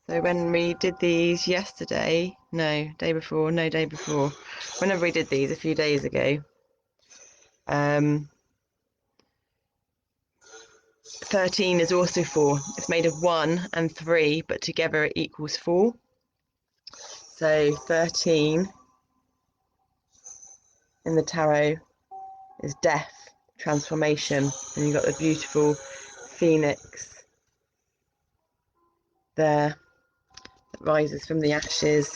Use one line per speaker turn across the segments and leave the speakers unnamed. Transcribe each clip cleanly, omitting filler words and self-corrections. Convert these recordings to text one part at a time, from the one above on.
So when we did these yesterday, day before, whenever we did these a few days ago, 13 is also 4. It's made of 1 and 3, but together it equals 4. So 13 in the tarot is death, transformation, and you've got the beautiful phoenix there that rises from the ashes.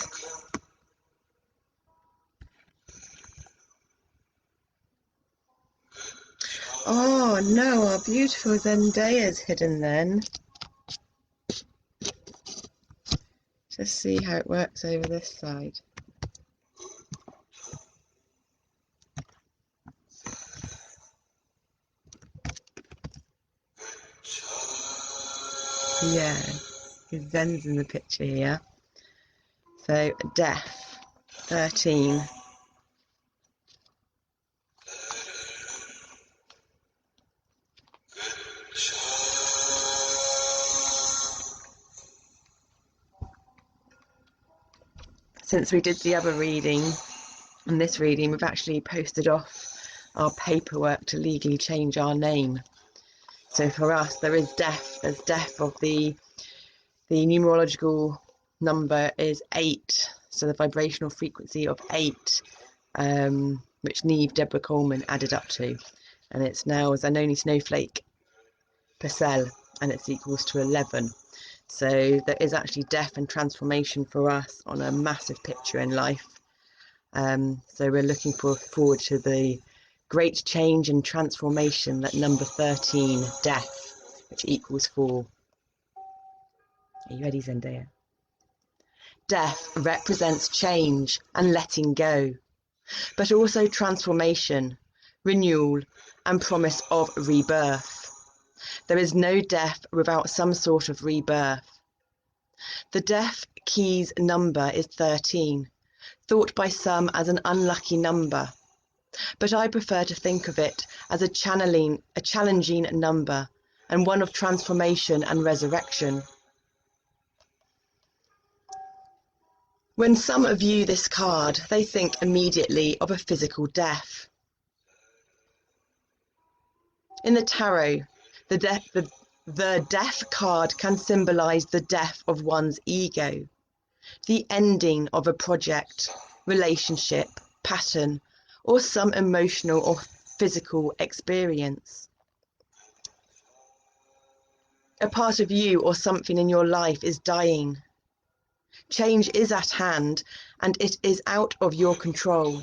Oh no, our beautiful Zendaya's hidden then. Just see how it works over this side. Yeah, Zen's in the picture here. So death, 13. Since we did the other reading and this reading, we've actually posted off our paperwork to legally change our name. So for us, there is death. There's death of the numerological number is 8, so the vibrational frequency of 8, which Neve Deborah Coleman added up to, and it's now Zanoni Snowflake Purcell, and it's equals to 11. So there is actually death and transformation for us on a massive picture in life. So we're looking forward to the great change and transformation that number 13, death, which equals 4. Are you ready, Zendaya? Death represents change and letting go, but also transformation, renewal, and promise of rebirth. There is no death without some sort of rebirth. The death key's number is 13, thought by some as an unlucky number, but I prefer to think of it as a challenging number and one of transformation and resurrection. When some view this card, they think immediately of a physical death. In the tarot, the death card can symbolize the death of one's ego, the ending of a project, relationship, pattern, or some emotional or physical experience. A part of you or something in your life is dying. Change is at hand, and it is out of your control.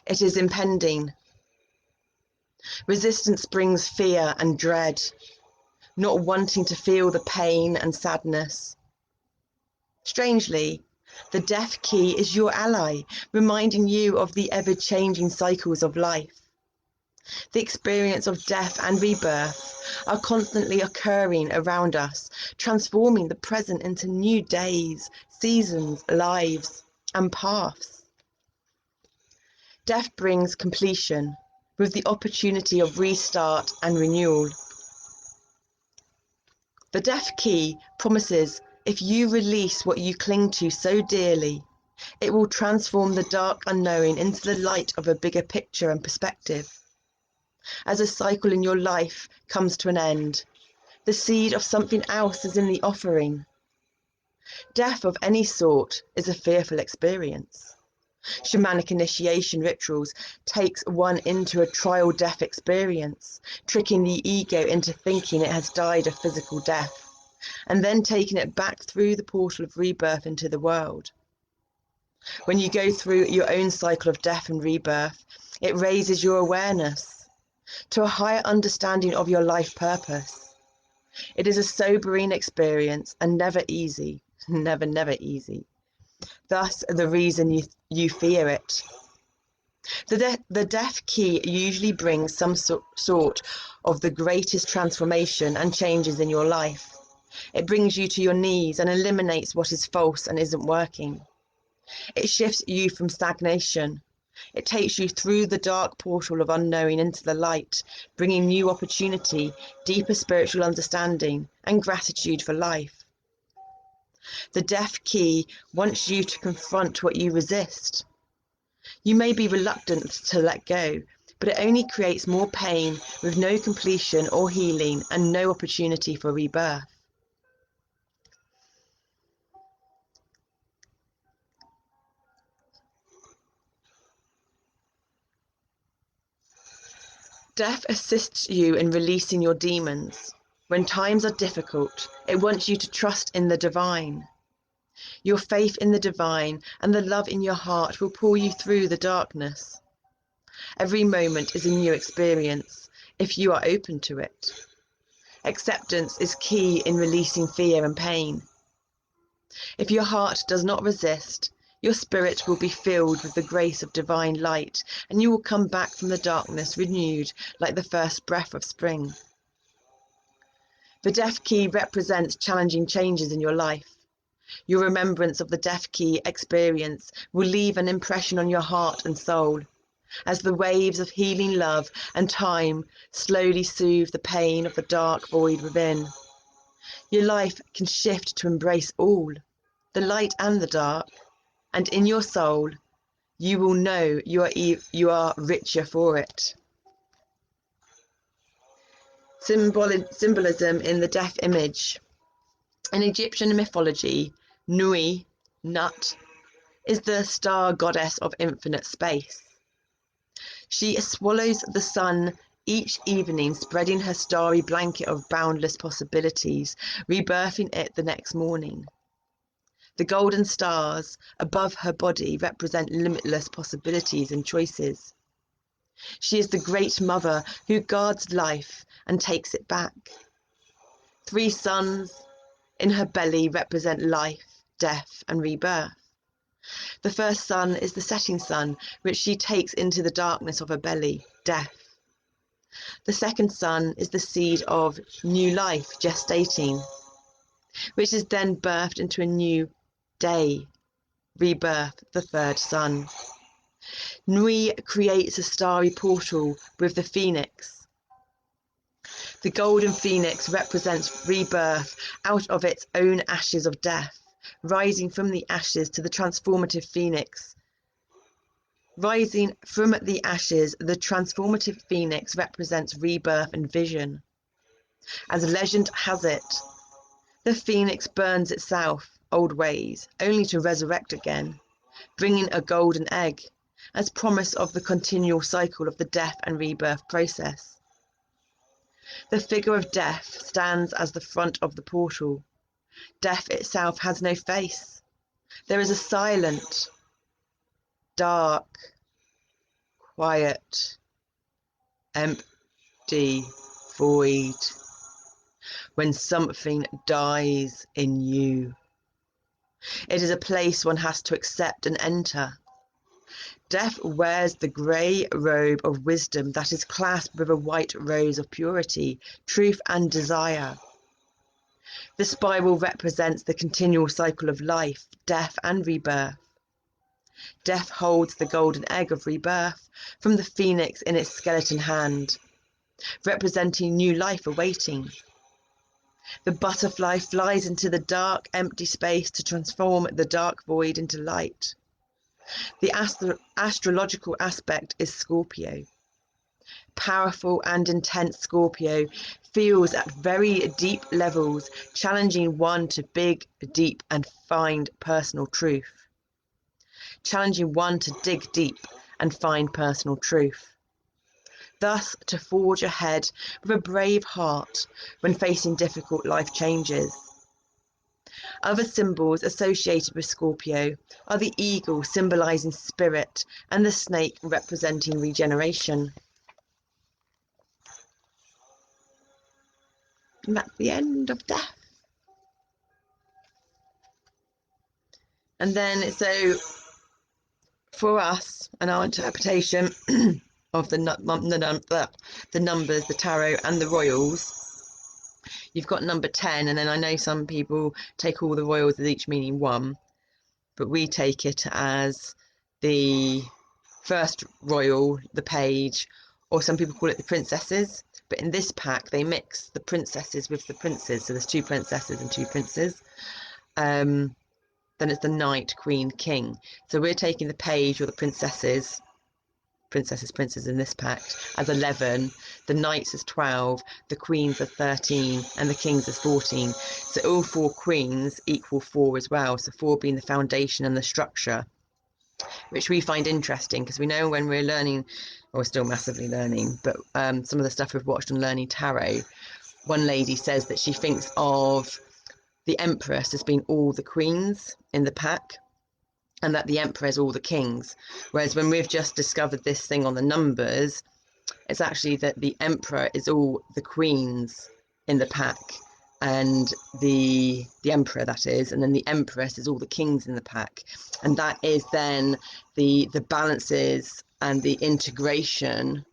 It is impending. Resistance brings fear and dread, not wanting to feel the pain and sadness. Strangely, the death key is your ally, reminding you of the ever-changing cycles of life. The experience of death and rebirth are constantly occurring around us, transforming the present into new days, seasons, lives, and paths. Death brings completion, with the opportunity of restart and renewal. The death key promises if you release what you cling to so dearly, it will transform the dark unknowing into the light of a bigger picture and perspective. As a cycle in your life comes to an end, the seed of something else is in the offering. Death of any sort is a fearful experience. Shamanic initiation rituals takes one into a trial death experience, tricking the ego into thinking it has died a physical death, and then taking it back through the portal of rebirth into the world. When you go through your own cycle of death and rebirth, it raises your awareness to a higher understanding of your life purpose. It is a sobering experience and never easy, never easy. Thus, the reason you fear it. The death key usually brings some sort of the greatest transformation and changes in your life. It brings you to your knees and eliminates what is false and isn't working. It shifts you from stagnation. It takes you through the dark portal of unknowing into the light, bringing new opportunity, deeper spiritual understanding, and gratitude for life. The death key wants you to confront what you resist. You may be reluctant to let go, but it only creates more pain with no completion or healing and no opportunity for rebirth. Death assists you in releasing your demons. When times are difficult, it wants you to trust in the divine. Your faith in the divine and the love in your heart will pull you through the darkness. Every moment is a new experience if you are open to it. Acceptance is key in releasing fear and pain. If your heart does not resist, your spirit will be filled with the grace of divine light, and you will come back from the darkness renewed like the first breath of spring. The death key represents challenging changes in your life. Your remembrance of the death key experience will leave an impression on your heart and soul, as the waves of healing love and time slowly soothe the pain of the dark void within. Your life can shift to embrace all, the light and the dark, and in your soul, you will know you are richer for it. Symbolism in the death image. In Egyptian mythology, Nui, Nut, is the star goddess of infinite space. She swallows the sun each evening, spreading her starry blanket of boundless possibilities, rebirthing it the next morning. The golden stars above her body represent limitless possibilities and choices. She is the great mother who guards life and takes it back. 3 suns in her belly represent life, death, and rebirth. The first sun is the setting sun, which she takes into the darkness of her belly, death. The second sun is the seed of new life, gestating, which is then birthed into a new day, rebirth, the third sun. Nui creates a starry portal with the phoenix. The golden phoenix represents rebirth out of its own ashes of death, rising from the ashes to the transformative phoenix. Rising from the ashes, the transformative phoenix represents rebirth and vision. As legend has it, the phoenix burns itself, old ways, only to resurrect again, bringing a golden egg, as promise of the continual cycle of the death and rebirth process. The figure of death stands as the front of the portal. Death itself has no face. There is a silent, dark, quiet, empty void when something dies in you. It is a place one has to accept and enter. Death wears the grey robe of wisdom that is clasped with a white rose of purity, truth, and desire. The spiral represents the continual cycle of life, death, and rebirth. Death holds the golden egg of rebirth from the phoenix in its skeleton hand, representing new life awaiting. The butterfly flies into the dark, empty space to transform the dark void into light. The astrological aspect is Scorpio. Powerful and intense Scorpio feels at very deep levels, challenging one to dig deep and find personal truth. Challenging one to dig deep and find personal truth. Thus, to forge ahead with a brave heart when facing difficult life changes. Other symbols associated with Scorpio are the eagle symbolizing spirit and the snake representing regeneration. And that's the end of death. And then, so for us and our interpretation of the numbers, the tarot and the royals, you've got number 10, and then I know some people take all the royals as each meaning 1, but we take it as the first royal, the page, or some people call it the princesses. But in this pack, they mix the princesses with the princes. So there's 2 princesses and 2 princes. Then it's the knight, queen, king. So we're taking the page or the princes in this pack as 11, the knights as 12, the queens as 13, and the kings as 14. So all 4 queens equal 4 as well. So 4 being the foundation and the structure, which we find interesting because we know when we're learning, or we're still massively learning, but some of the stuff we've watched on Learning Tarot, one lady says that she thinks of the Empress as being all the queens in the pack, and that the Emperor is all the kings. Whereas when we've just discovered this thing on the numbers, it's actually that the Emperor is all the queens in the pack, and the Emperor, that is, and then the Empress is all the kings in the pack. And that is then the balances and the integration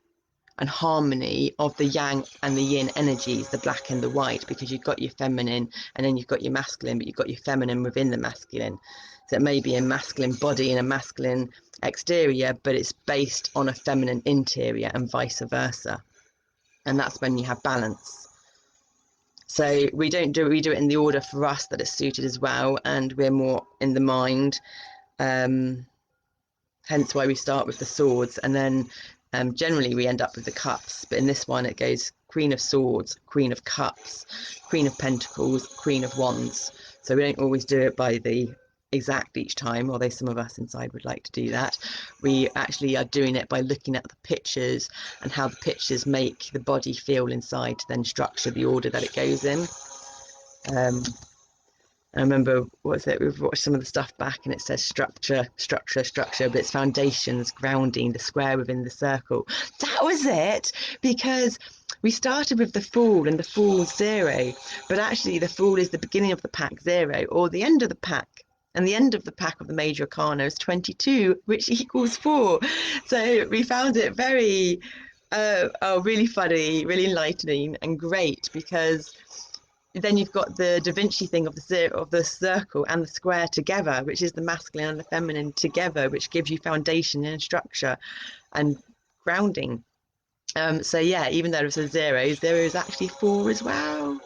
and harmony of the yang and the yin energies, the black and the white, because you've got your feminine and then you've got your masculine, but you've got your feminine within the masculine. So it may be a masculine body and a masculine exterior, but it's based on a feminine interior and vice versa. And that's when you have balance. So we do it in the order for us that is suited as well, and we're more in the mind. Hence why we start with the swords, and then generally we end up with the cups. But in this one it goes Queen of Swords, Queen of Cups, Queen of Pentacles, Queen of Wands. So we don't always do it by the exact each time, although some of us inside would like to do that. We actually are doing it by looking at the pictures and how the pictures make the body feel inside to then structure the order that it goes in. I remember, we've watched some of the stuff back and it says structure, but it's foundations, grounding, the square within the circle. That was it, because we started with the Fool, and the Fool's 0, but actually the Fool is the beginning of the pack 0, or the end of the pack. And the end of the pack of the Major Arcana is 22, which equals 4. So we found it very, really funny, really enlightening and great, because then you've got the Da Vinci thing of the circle and the square together, which is the masculine and the feminine together, which gives you foundation and structure and grounding. So yeah, even though it's a 0 is actually 4 as well.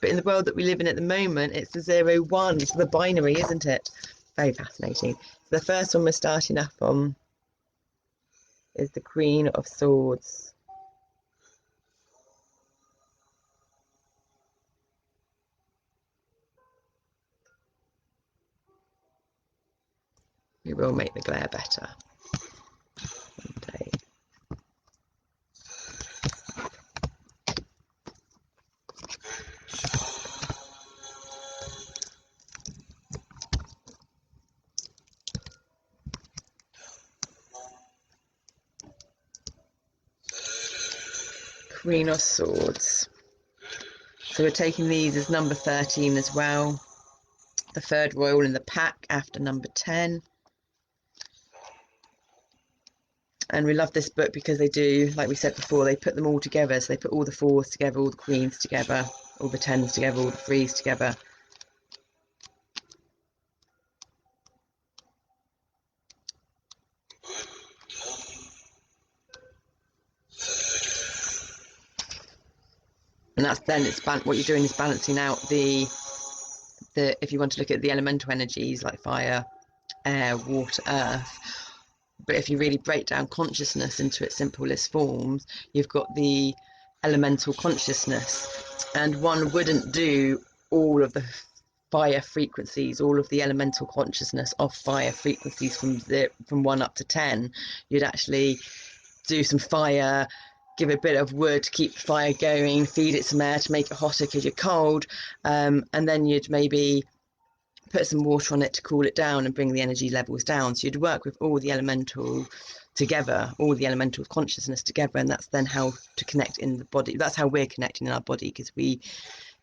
But in the world that we live in at the moment, it's the 0, 1, it's the binary, isn't it? Very fascinating. So the first one we're starting up on is the Queen of Swords. We will make the glare better one day. Queen of Swords. So we're taking these as number 13 as well. The third royal in the pack after number 10. And we love this book because they do, like we said before, they put them all together. So they put all the 4s together, all the queens together, all the 10s together, all the 3s together. And that's then, what you're doing is balancing out the if you want to look at the elemental energies like fire, air, water, earth. But if you really break down consciousness into its simplest forms, you've got the elemental consciousness, and one wouldn't do all of the fire frequencies, all of the elemental consciousness of fire frequencies from 1 up to 10. You'd actually do some fire, give it a bit of wood to keep the fire going, feed it some air to make it hotter because you're cold, and then you'd maybe put some water on it to cool it down and bring the energy levels down. So you'd work with all the elemental together, all the elemental consciousness together, and that's then how to connect in the body. That's how we're connecting in our body, because we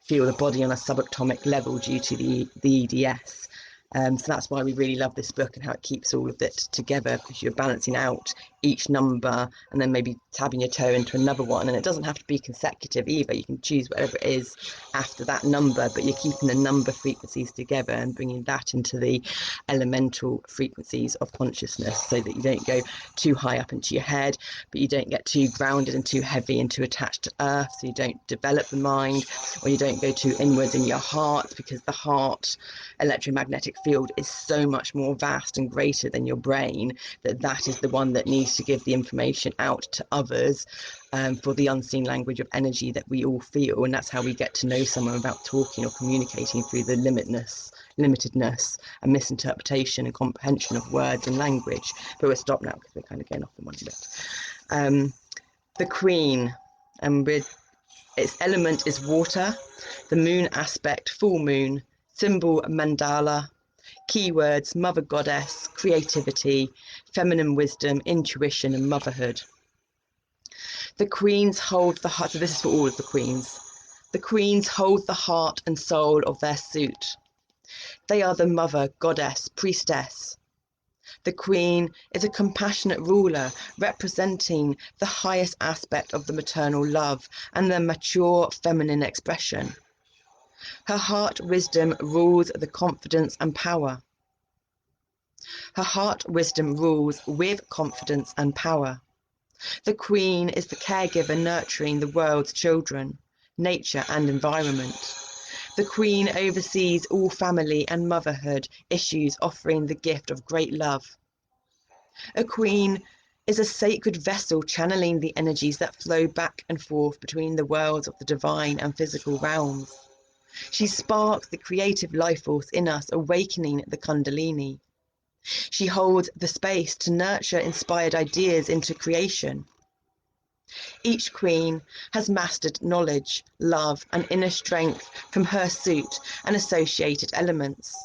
feel the body on a subatomic level due to the EDS. So that's why we really love this book and how it keeps all of it together, because you're balancing out each number and then maybe tabbing your toe into another one. And it doesn't have to be consecutive either. You can choose whatever it is after that number, but you're keeping the number frequencies together and bringing that into the elemental frequencies of consciousness, so that you don't go too high up into your head, but you don't get too grounded and too heavy and too attached to earth, so you don't develop the mind, or you don't go too inwards in your heart, because the heart electromagnetic field is so much more vast and greater than your brain, that is the one that needs to give the information out to others, for the unseen language of energy that we all feel. And that's how we get to know someone without talking or communicating, through the limitedness and misinterpretation and comprehension of words and language. But we'll stop now because we're kind of getting off the one bit. The Queen, and its element is water. The moon aspect, full moon. Symbol, mandala. Keywords, mother goddess, creativity, feminine wisdom, intuition, and motherhood. The queens hold the heart. So this is for all of the queens. The queens hold the heart and soul of their suit. They are the mother, goddess, priestess. The queen is a compassionate ruler, representing the highest aspect of the maternal love and the mature feminine expression. Her heart wisdom rules the confidence and power. Her heart wisdom rules with confidence and power. The queen is the caregiver nurturing the world's children, nature and environment. The queen oversees all family and motherhood issues, offering the gift of great love. A queen is a sacred vessel channeling the energies that flow back and forth between the worlds of the divine and physical realms. She sparks the creative life force in us, awakening the Kundalini. She holds the space to nurture inspired ideas into creation. Each queen has mastered knowledge, love, and inner strength from her suit and associated elements.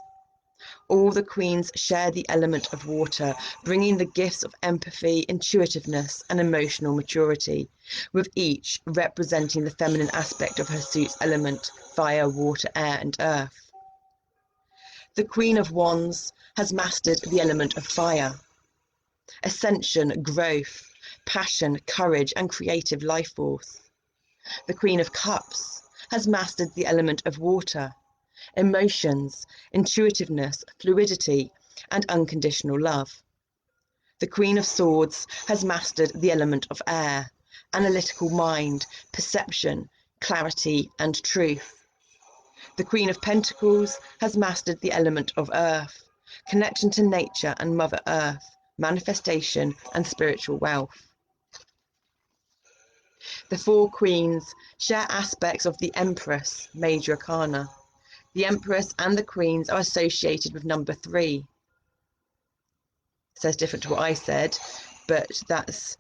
All the queens share the element of water, bringing the gifts of empathy, intuitiveness, and emotional maturity, with each representing the feminine aspect of her suit's element: fire, water, air, and earth. The Queen of Wands has mastered the element of fire. Ascension, growth, passion, courage, and creative life force. The Queen of Cups has mastered the element of water, emotions, intuitiveness, fluidity, and unconditional love. The Queen of Swords has mastered the element of air, analytical mind, perception, clarity, and truth. The Queen of Pentacles has mastered the element of earth, connection to nature and Mother Earth, manifestation, and spiritual wealth. The four queens share aspects of the Empress, major arcana. The Empress and the queens are associated with number 3. It says different to what I said, but that's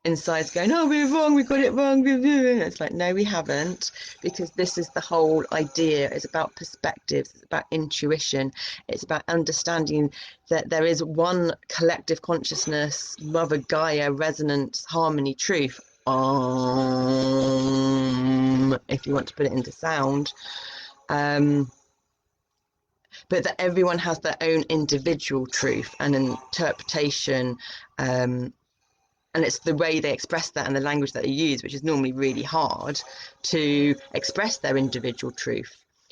inside's going, oh, we're wrong, we got it wrong. It's like, no, we haven't, because this is the whole idea. It's about perspectives, it's about intuition, it's about understanding that there is one collective consciousness, Mother Gaia, resonance, harmony, truth. If you want to put it into sound. But that everyone has their own individual truth and interpretation, and it's the way they express that and the language that they use, which is normally really hard to express their individual truth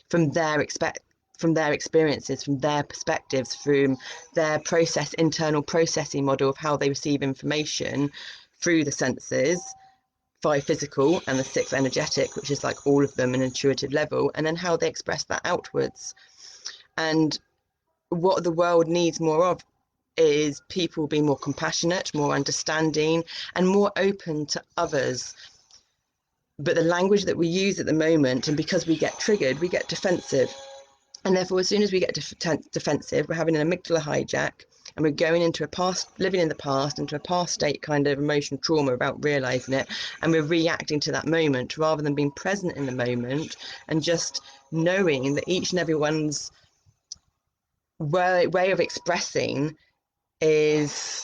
from their experiences, from their perspectives, from their internal processing model of how they receive information through the senses, 5 physical and the 6 energetic, which is like all of them an intuitive level, and then how they express that outwards. And what the world needs more of is people being more compassionate, more understanding, and more open to others. But the language that we use at the moment, and because we get triggered, we get defensive. And therefore, as soon as we get defensive, we're having an amygdala hijack, and we're going into a past, living in the past, into a past state kind of emotional trauma without realizing it. And we're reacting to that moment rather than being present in the moment and just knowing that each and everyone's way of expressing is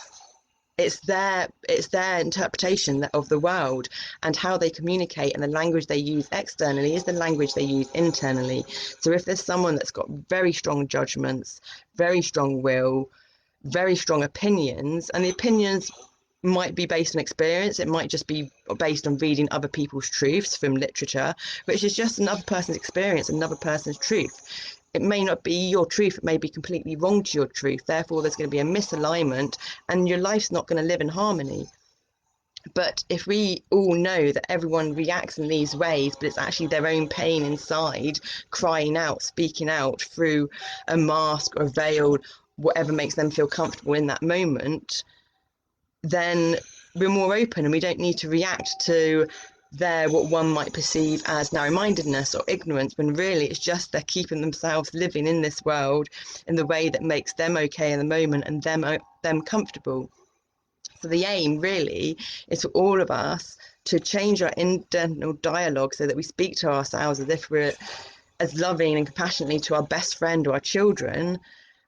it's their interpretation of the world, and how they communicate and the language they use externally is the language they use internally. So if there's someone that's got very strong judgments, very strong will, very strong opinions, and the opinions might be based on experience, it might just be based on reading other people's truths from literature, which is just another person's experience, another person's truth. It may not be your truth, it may be completely wrong to your truth, therefore there's going to be a misalignment and your life's not going to live in harmony. But if we all know that everyone reacts in these ways, but it's actually their own pain inside crying out, speaking out through a mask or a veil, whatever makes them feel comfortable in that moment, then we're more open and we don't need to react to what one might perceive as narrow-mindedness or ignorance, when really it's just they're keeping themselves living in this world in the way that makes them okay in the moment and them comfortable. So the aim really is for all of us to change our internal dialogue so that we speak to ourselves as if we're as loving and compassionately to our best friend or our children.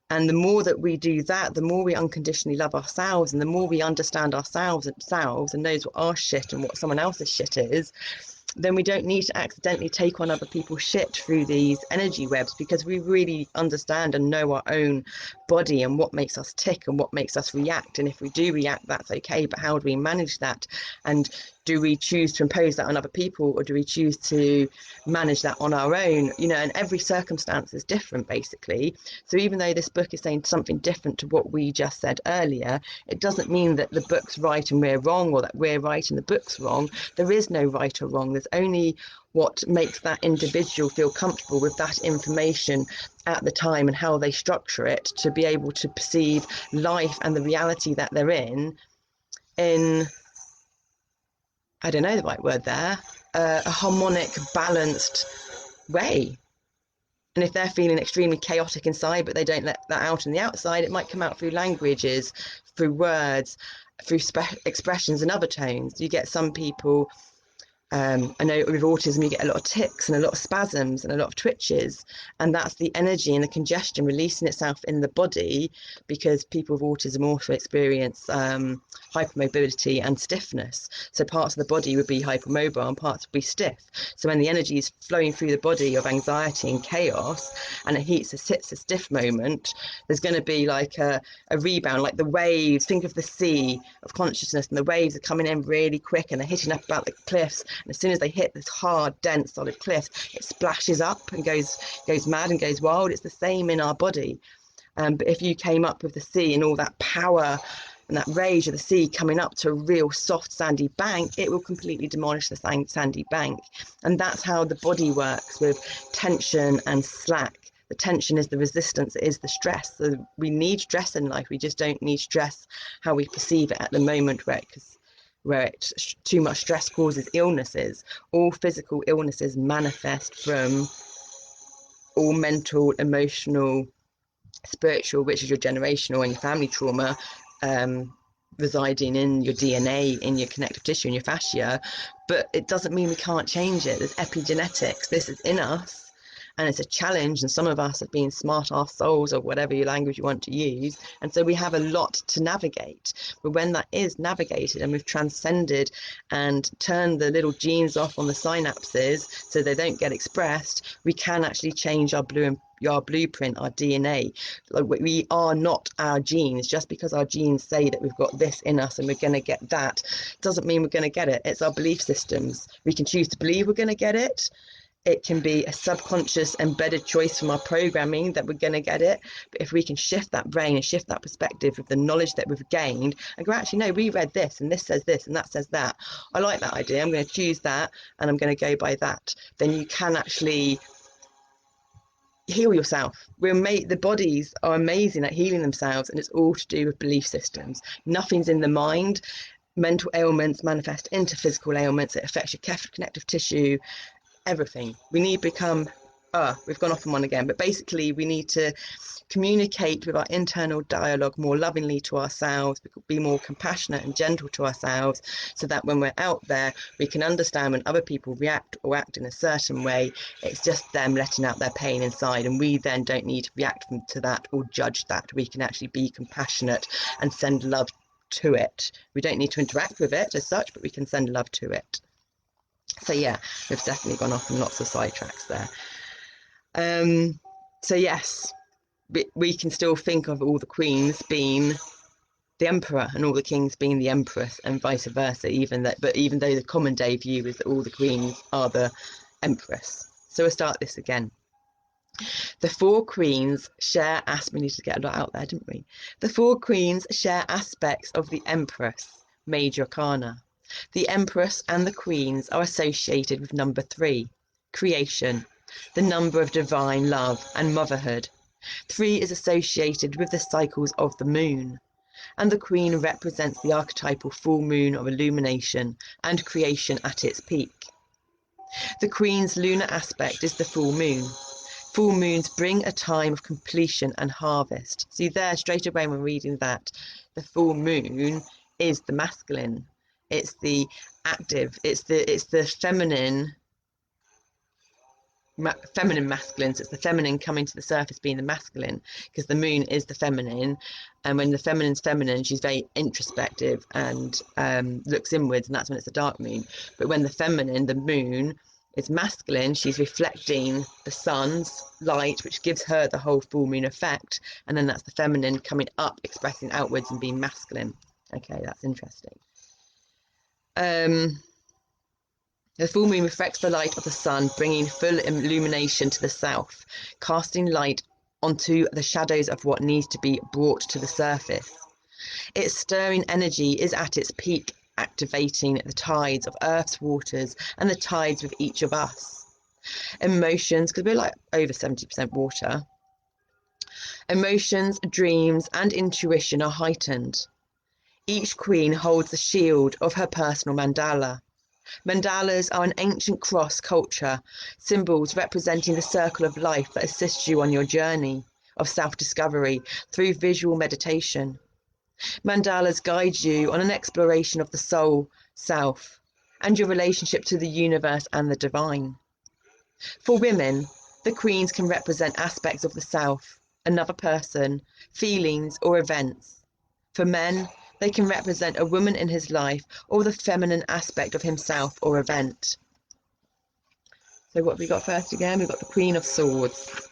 And the more that we do that, the more we unconditionally love ourselves, and the more we understand ourselves and knows what our shit and what someone else's shit is, then we don't need to accidentally take on other people's shit through these energy webs, because we really understand and know our own body and what makes us tick and what makes us react. And if we do react, that's okay, but how do we manage that? And do we choose to impose that on other people, or do we choose to manage that on our own? And every circumstance is different, basically. So even though this book is saying something different to what we just said earlier, it doesn't mean that the book's right and we're wrong, or that we're right and the book's wrong. There is no right or wrong. There's only what makes that individual feel comfortable with that information at the time, and how they structure it to be able to perceive life and the reality that they're in I don't know the right word there, a harmonic, balanced way. And if they're feeling extremely chaotic inside, but they don't let that out on the outside, it might come out through languages, through words, through expressions and other tones. You get some people, I know with autism you get a lot of tics and a lot of spasms and a lot of twitches, and that's the energy and the congestion releasing itself in the body, because people with autism also experience hypermobility and stiffness. So parts of the body would be hypermobile and parts would be stiff. So when the energy is flowing through the body of anxiety and chaos, and it hits a stiff moment, there's going to be like a rebound, like the waves. Think of the sea of consciousness, and the waves are coming in really quick and they're hitting up about the cliffs, and as soon as they hit this hard, dense, solid cliff, it splashes up and goes mad and goes wild. It's the same in our body. But if you came up with the sea and all that power and that rage of the sea coming up to a real soft sandy bank, it will completely demolish the sandy bank. And that's how the body works with tension and slack. The tension is the resistance, it is the stress. So we need stress in life, we just don't need stress how we perceive it at the moment, where too much stress causes illnesses. All physical illnesses manifest from all mental, emotional, spiritual, which is your generational and your family trauma, residing in your DNA, in your connective tissue, in your fascia. But it doesn't mean we can't change it. There's epigenetics. This is in us, and it's a challenge, and some of us have been smart ass souls, or whatever your language you want to use, and so we have a lot to navigate. But when that is navigated and we've transcended and turned the little genes off on the synapses so they don't get expressed, we can actually change our blueprint, our DNA. Like, we are not our genes. Just because our genes say that we've got this in us and we're going to get that, doesn't mean we're going to get it. It's our belief systems. We can choose to believe we're going to get it. It can be a subconscious embedded choice from our programming that we're going to get it. But if we can shift that brain and shift that perspective with the knowledge that we've gained, and go, actually, no, we read this and this says this and that says that, I like that idea, I'm going to choose that and I'm going to go by that, then you can actually heal yourself. The bodies are amazing at healing themselves, and it's all to do with belief systems. Nothing's in the mind. Mental ailments manifest into physical ailments. It affects your connective tissue, everything. We need to become we've gone off on one again, but basically we need to communicate with our internal dialogue more lovingly to ourselves, be more compassionate and gentle to ourselves, so that when we're out there we can understand when other people react or act in a certain way, it's just them letting out their pain inside, and we then don't need to react to that or judge that. We can actually be compassionate and send love to it. We don't need to interact with it as such, but we can send love to it. So yeah, we've definitely gone off on lots of sidetracks there. So yes, we can still think of all the queens being the emperor and all the kings being the empress, and vice versa, but even though the common day view is that all the queens are the empress. So we'll start this again. The four queens share we need to get a lot out there, didn't we? The four queens share aspects of the empress, major arcana. The empress and the queens are associated with number 3, creation, the number of divine love and motherhood. 3 is associated with the cycles of the moon, and the queen represents the archetypal full moon of illumination and creation at its peak. The queen's lunar aspect is the full moon. Full moons bring a time of completion and harvest. See there, straight away when reading that, the full moon is the masculine. It's the active. It's the feminine masculine. So it's the feminine coming to the surface, being the masculine, because the moon is the feminine, and when the feminine's feminine, she's very introspective and looks inwards, and that's when it's a dark moon. But when the moon is masculine, she's reflecting the sun's light, which gives her the whole full moon effect, and then that's the feminine coming up, expressing outwards and being masculine. Okay, that's interesting. The full moon reflects the light of the sun, bringing full illumination to the south, casting light onto the shadows of what needs to be brought to the surface. Its stirring energy is at its peak, activating the tides of Earth's waters and the tides with each of us. Emotions, because we're like over 70% water. Emotions, dreams, and intuition are heightened. Each queen holds the shield of her personal mandala. Mandalas are an ancient cross culture, symbols representing the circle of life that assists you on your journey of self-discovery through visual meditation. Mandalas guide you on an exploration of the soul, self, and your relationship to the universe and the divine. For women, the queens can represent aspects of the self, another person, feelings, or events. For men, they can represent a woman in his life or the feminine aspect of himself or event. So what have we got first again? We've got the Queen of Swords.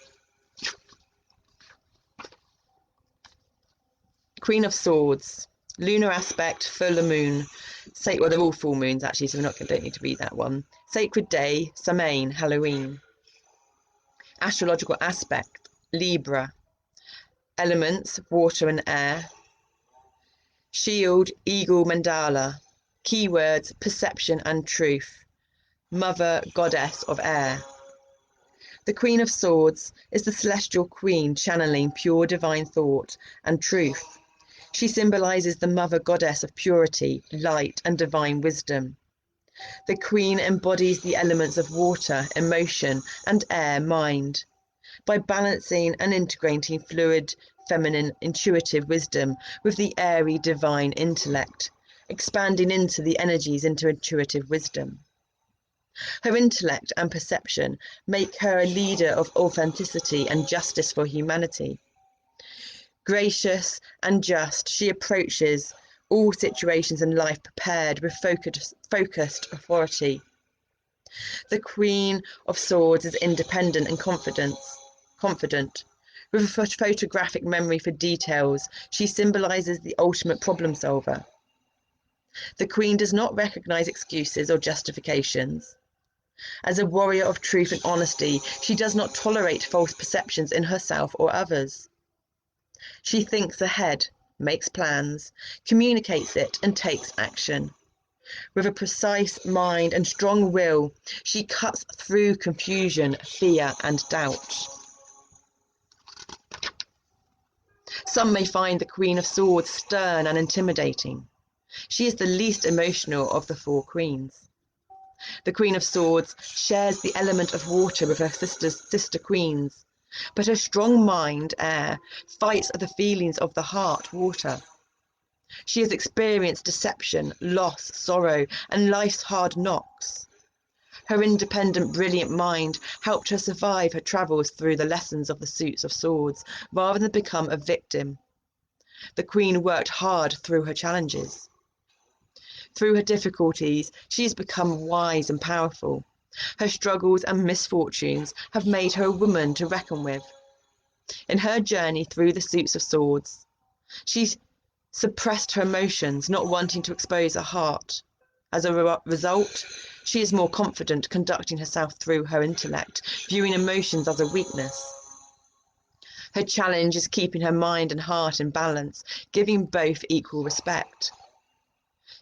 Queen of Swords, lunar aspect, full moon. Well, they're all full moons actually, so don't need to read that one. Sacred day, Samhain, Halloween. Astrological aspect, Libra. Elements, water and air. Shield, eagle, mandala. Keywords, perception and truth. Mother, goddess of air. The Queen of Swords is the celestial queen channeling pure divine thought and truth. She symbolizes the mother goddess of purity, light, and divine wisdom. The queen embodies the elements of water, emotion, and air, mind. By balancing and integrating fluid, feminine, intuitive wisdom with the airy, divine intellect, expanding into the energies into intuitive wisdom. Her intellect and perception make her a leader of authenticity and justice for humanity. Gracious and just, she approaches all situations in life prepared with focused authority. The Queen of Swords is independent and confident. With a photographic memory for details, she symbolizes the ultimate problem solver. The Queen does not recognize excuses or justifications. As a warrior of truth and honesty, she does not tolerate false perceptions in herself or others. She thinks ahead, makes plans, communicates it, and takes action. With a precise mind and strong will, she cuts through confusion, fear, and doubt. Some may find the Queen of Swords stern and intimidating. She is the least emotional of the four queens. The Queen of Swords shares the element of water with her sister queens, but her strong mind, air, fights the feelings of the heart, water. She has experienced deception, loss, sorrow, and life's hard knocks. Her independent, brilliant mind helped her survive her travels through the lessons of the suits of swords, rather than become a victim. The Queen worked hard through her challenges. Through her difficulties, she has become wise and powerful. Her struggles and misfortunes have made her a woman to reckon with. In her journey through the suits of swords, she's suppressed her emotions, not wanting to expose her heart. As a result, she is more confident conducting herself through her intellect, viewing emotions as a weakness. Her challenge is keeping her mind and heart in balance, giving both equal respect.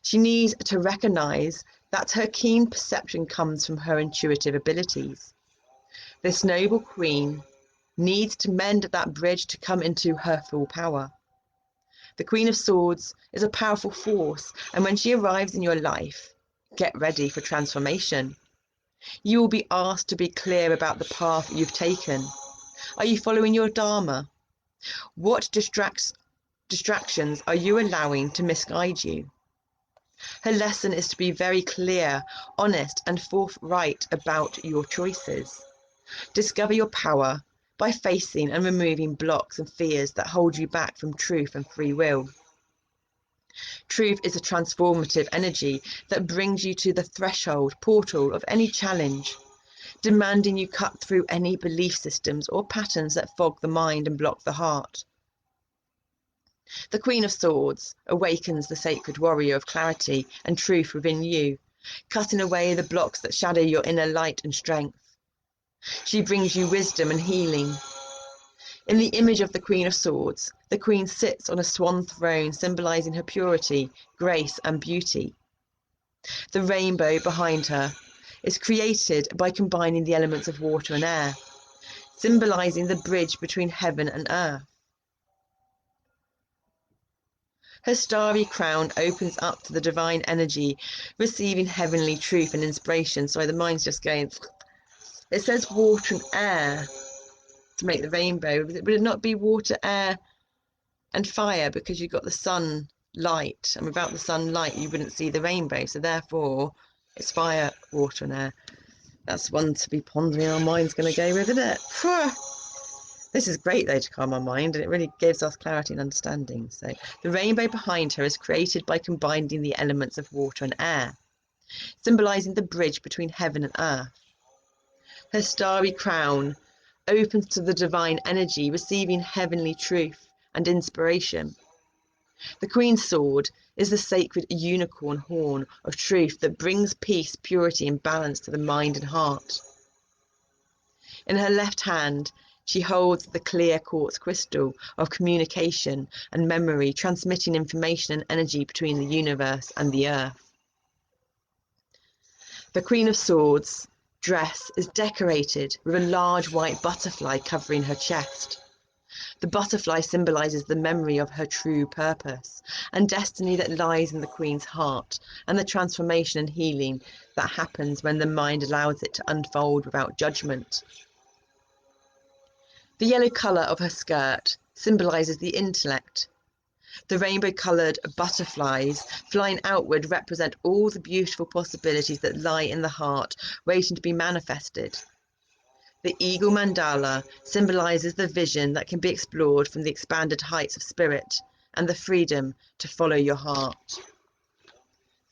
She needs to recognize that her keen perception comes from her intuitive abilities. This noble queen needs to mend that bridge to come into her full power. The Queen of Swords is a powerful force, and when she arrives in your life, get ready for transformation. You will be asked to be clear about the path you've taken. Are you following your Dharma? What distractions are you allowing to misguide you? Her lesson is to be very clear, honest, and forthright about your choices. Discover your power by facing and removing blocks and fears that hold you back from truth and free will. Truth is a transformative energy that brings you to the threshold, portal of any challenge, demanding you cut through any belief systems or patterns that fog the mind and block the heart. The Queen of Swords awakens the sacred warrior of clarity and truth within you, cutting away the blocks that shadow your inner light and strength. She brings you wisdom and healing. In the image of the Queen of Swords, the Queen sits on a swan throne, symbolizing her purity, grace, and beauty. The rainbow behind her is created by combining the elements of water and air, symbolizing the bridge between heaven and earth. Her starry crown opens up to the divine energy, receiving heavenly truth and inspiration. Sorry, the mind's just going. It says water and air to make the rainbow. Would it not be water, air, and fire, because you've got the sunlight, and without the sunlight you wouldn't see the rainbow, so therefore it's fire, water, and air. That's one to be pondering. Our mind's going to go with, isn't it? This is great though, to calm our mind, and it really gives us clarity and understanding. So the rainbow behind her is created by combining the elements of water and air, symbolizing the bridge between heaven and earth. Her starry crown opens to the divine energy, receiving heavenly truth and inspiration. The Queen's sword is the sacred unicorn horn of truth that brings peace, purity, and balance to the mind and heart. In her left hand, she holds the clear quartz crystal of communication and memory, transmitting information and energy between the universe and the earth. The Queen of Swords' dress is decorated with a large white butterfly covering her chest. The butterfly symbolizes the memory of her true purpose and destiny that lies in the Queen's heart, and the transformation and healing that happens when the mind allows it to unfold without judgment. The yellow colour of her skirt symbolizes the intellect. The rainbow-coloured butterflies flying outward represent all the beautiful possibilities that lie in the heart, waiting to be manifested. The eagle mandala symbolizes the vision that can be explored from the expanded heights of spirit and the freedom to follow your heart. So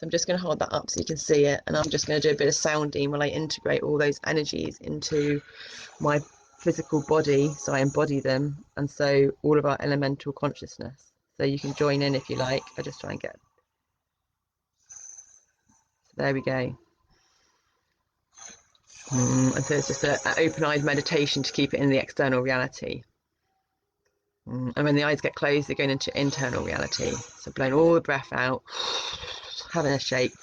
I'm just going to hold that up so you can see it, and I'm just going to do a bit of sounding while I integrate all those energies into my physical body, so I embody them, and so all of our elemental consciousness. So you can join in if you like. I just try and get. So there we go. And so it's just an open-eyed meditation to keep it in the external reality. And when the eyes get closed, they're going into internal reality. So blowing all the breath out, having a shake.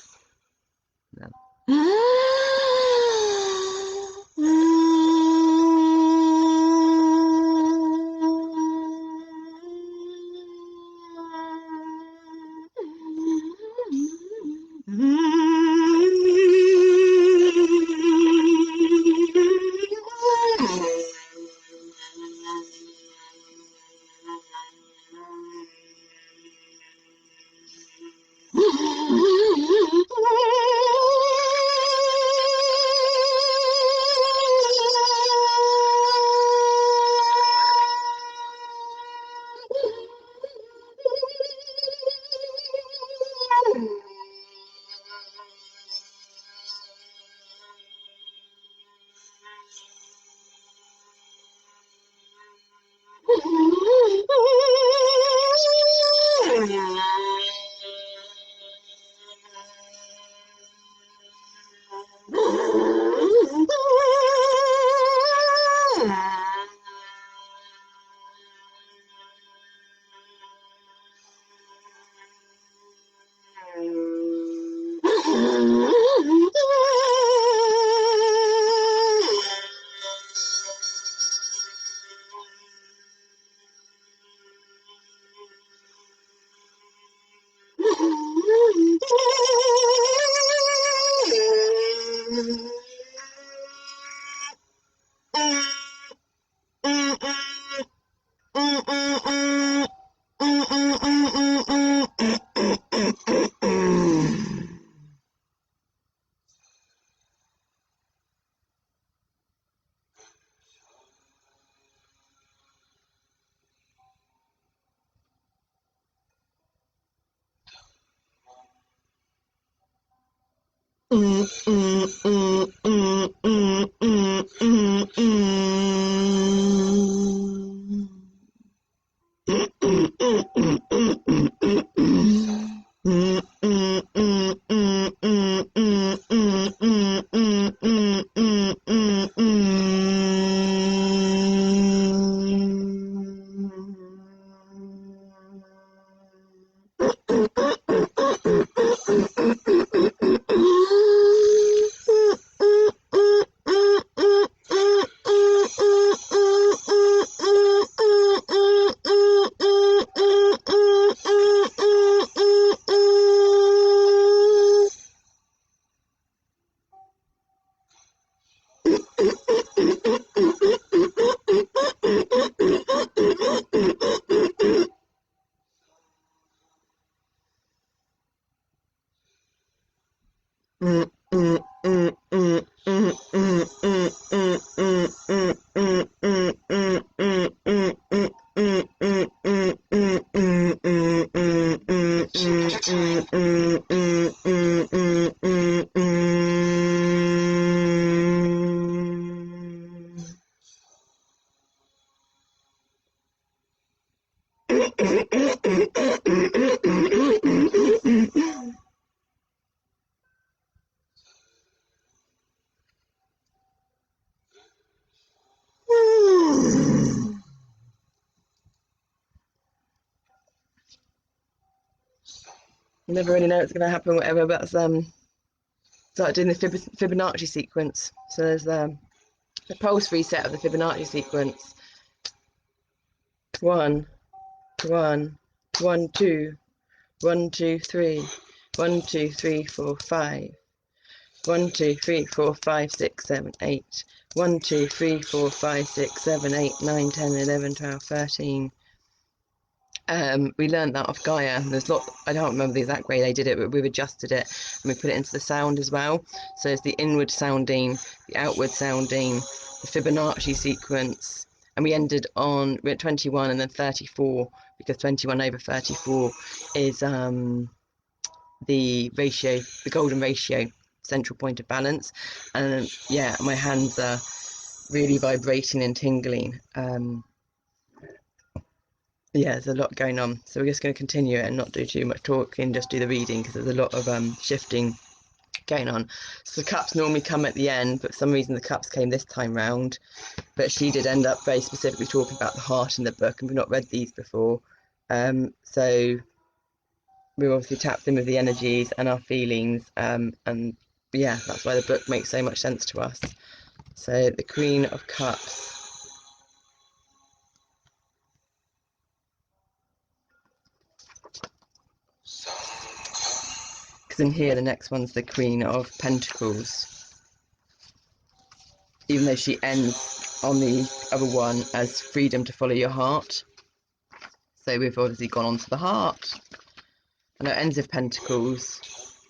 You never really know what's going to happen, whatever, but start doing the Fibonacci sequence. So there's the pulse reset of the Fibonacci sequence. 1, 1, 1, 2, 1, 2, 3, 1, 2, 3, 4, 5, 1, 2, 3, 4, 5, 6, 7, 8, 1, 2, 3, 4, 5, 6, 7, 8, 9, 10, 11, 12, 13. We learned that off Gaia, and there's I don't remember the exact way they did it, but we've adjusted it and we put it into the sound as well. So it's the inward sounding, the outward sounding, the Fibonacci sequence, and we're at 21 and then 34, because 21 over 34 is the ratio, the golden ratio, central point of balance. And yeah, my hands are really vibrating and tingling. Yeah, there's a lot going on, so we're just going to continue it and not do too much talking, just do the reading, because there's a lot of shifting going on. So the cups normally come at the end, but for some reason the cups came this time round. But she did end up very specifically talking about the heart in the book, and we've not read these before, so we obviously tapped in with the energies and our feelings, and yeah, that's why the book makes so much sense to us. So the Queen of Cups. Because in here the next one's the Queen of Pentacles, even though she ends on the other one as freedom to follow your heart. So we've obviously gone on to the heart, and it ends with Pentacles,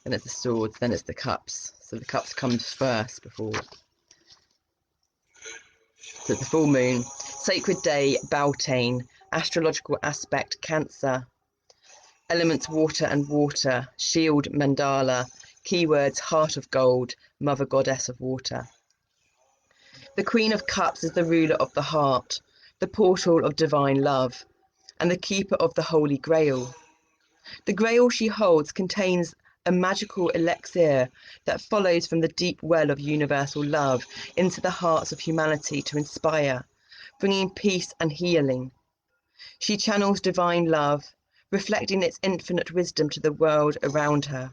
then it's the Swords, then it's the Cups. So the Cups comes first before. So the full moon, sacred day, Beltane, astrological aspect, Cancer, elements water and water, shield, mandala, keywords, heart of gold, mother goddess of water. The Queen of Cups is the ruler of the heart, the portal of divine love, and the keeper of the Holy Grail. The Grail she holds contains a magical elixir that follows from the deep well of universal love into the hearts of humanity to inspire, bringing peace and healing. She channels divine love, reflecting its infinite wisdom to the world around her.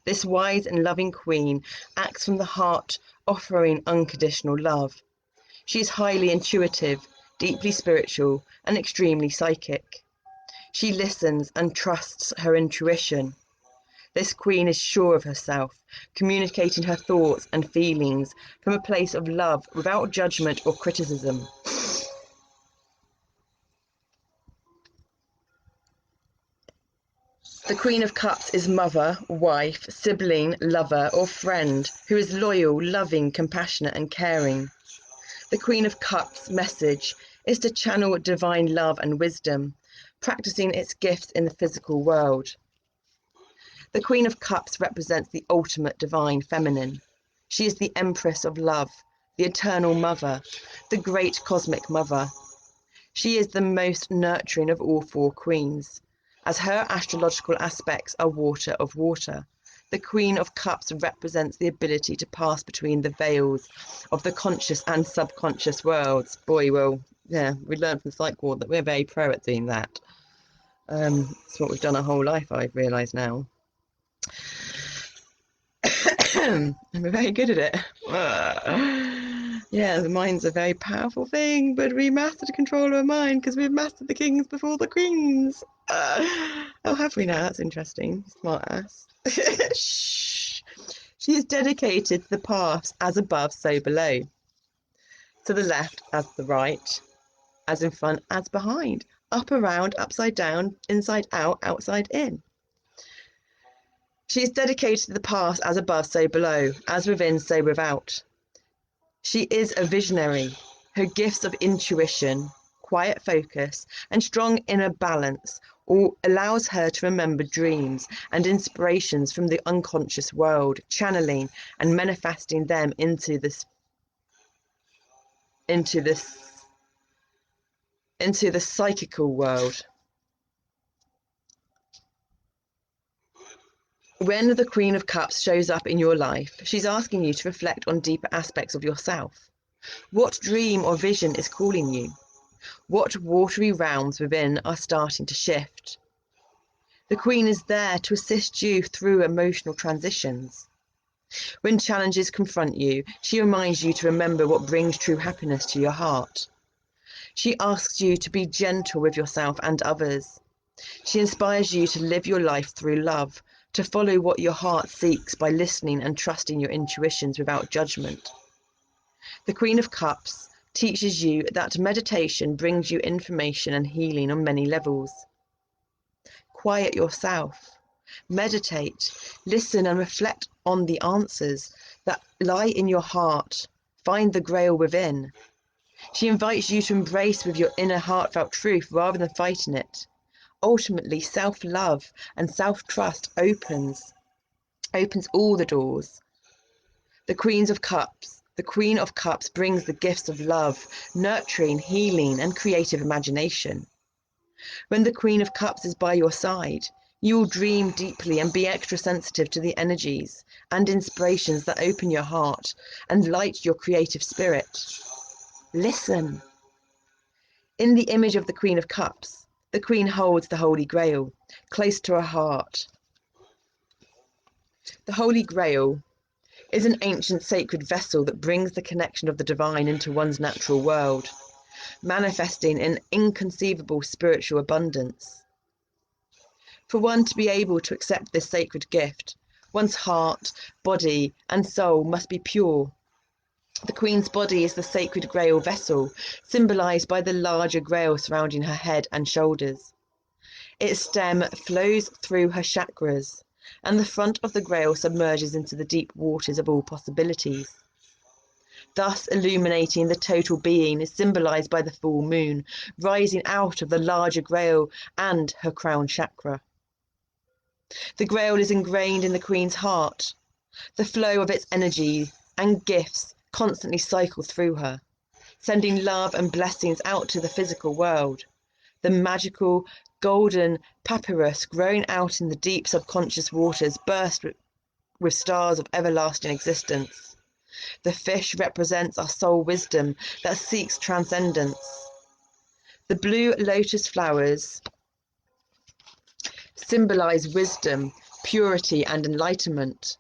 This wise and loving queen acts from the heart, offering unconditional love. She is highly intuitive, deeply spiritual, and extremely psychic. She listens and trusts her intuition. This queen is sure of herself, communicating her thoughts and feelings from a place of love without judgment or criticism. Queen of Cups is mother, wife, sibling, lover, or friend who is loyal, loving, compassionate, and caring. The Queen of Cups' message is to channel divine love and wisdom, practicing its gifts in the physical world. The Queen of Cups represents the ultimate divine feminine. She is the Empress of love, the eternal mother, the great cosmic mother. She is the most nurturing of all four queens, as her astrological aspects are water of water. The Queen of Cups represents the ability to pass between the veils of the conscious and subconscious worlds. Boy, well, yeah, we learned from the Psych Ward that we're very pro at doing that. It's what we've done our whole life, I've realised now. And we're very good at it. Yeah, the mind's a very powerful thing, but we mastered control of our mind because we've mastered the kings before the queens. Oh, have we now? That's interesting. Smart ass. Shh. She is dedicated to the paths as above, so below. To the left as the right, as in front as behind, up around, upside down, inside out, outside in. She is dedicated to the paths as above, so below, as within, so without. She is a visionary. Her gifts of intuition, quiet focus, and strong inner balance all allows her to remember dreams and inspirations from the unconscious world, channeling and manifesting them into the psychical world. When the Queen of Cups shows up in your life, she's asking you to reflect on deeper aspects of yourself. What dream or vision is calling you? What watery realms within are starting to shift? The Queen is there to assist you through emotional transitions. When challenges confront you, she reminds you to remember what brings true happiness to your heart. She asks you to be gentle with yourself and others. She inspires you to live your life through love, to follow what your heart seeks by listening and trusting your intuitions without judgment. The Queen of Cups teaches you that meditation brings you information and healing on many levels. Quiet yourself, meditate, listen and reflect on the answers that lie in your heart. Find the grail within. She invites you to embrace with your inner heartfelt truth rather than fighting it. Ultimately, self-love and self-trust opens all the doors. The Queen of Cups brings the gifts of love, nurturing, healing, and creative imagination. When the Queen of Cups is by your side, you will dream deeply and be extra sensitive to the energies and inspirations that open your heart and light your creative spirit. Listen. In the image of the Queen of Cups, the Queen holds the Holy Grail close to her heart. The Holy Grail is an ancient sacred vessel that brings the connection of the divine into one's natural world, manifesting in inconceivable spiritual abundance. For one to be able to accept this sacred gift, one's heart, body, and soul must be pure. The Queen's body is the sacred Grail vessel, symbolised by the larger grail surrounding her head and shoulders. Its stem flows through her chakras, and the front of the Grail submerges into the deep waters of all possibilities. Thus, illuminating the total being is symbolised by the full moon, rising out of the larger Grail and her crown chakra. The Grail is ingrained in the Queen's heart. The flow of its energy and gifts constantly cycle through her, sending love and blessings out to the physical world. The magical golden papyrus growing out in the deep subconscious waters burst with stars of everlasting existence. The fish represents our soul wisdom that seeks transcendence. The blue lotus flowers symbolize wisdom, purity, and enlightenment.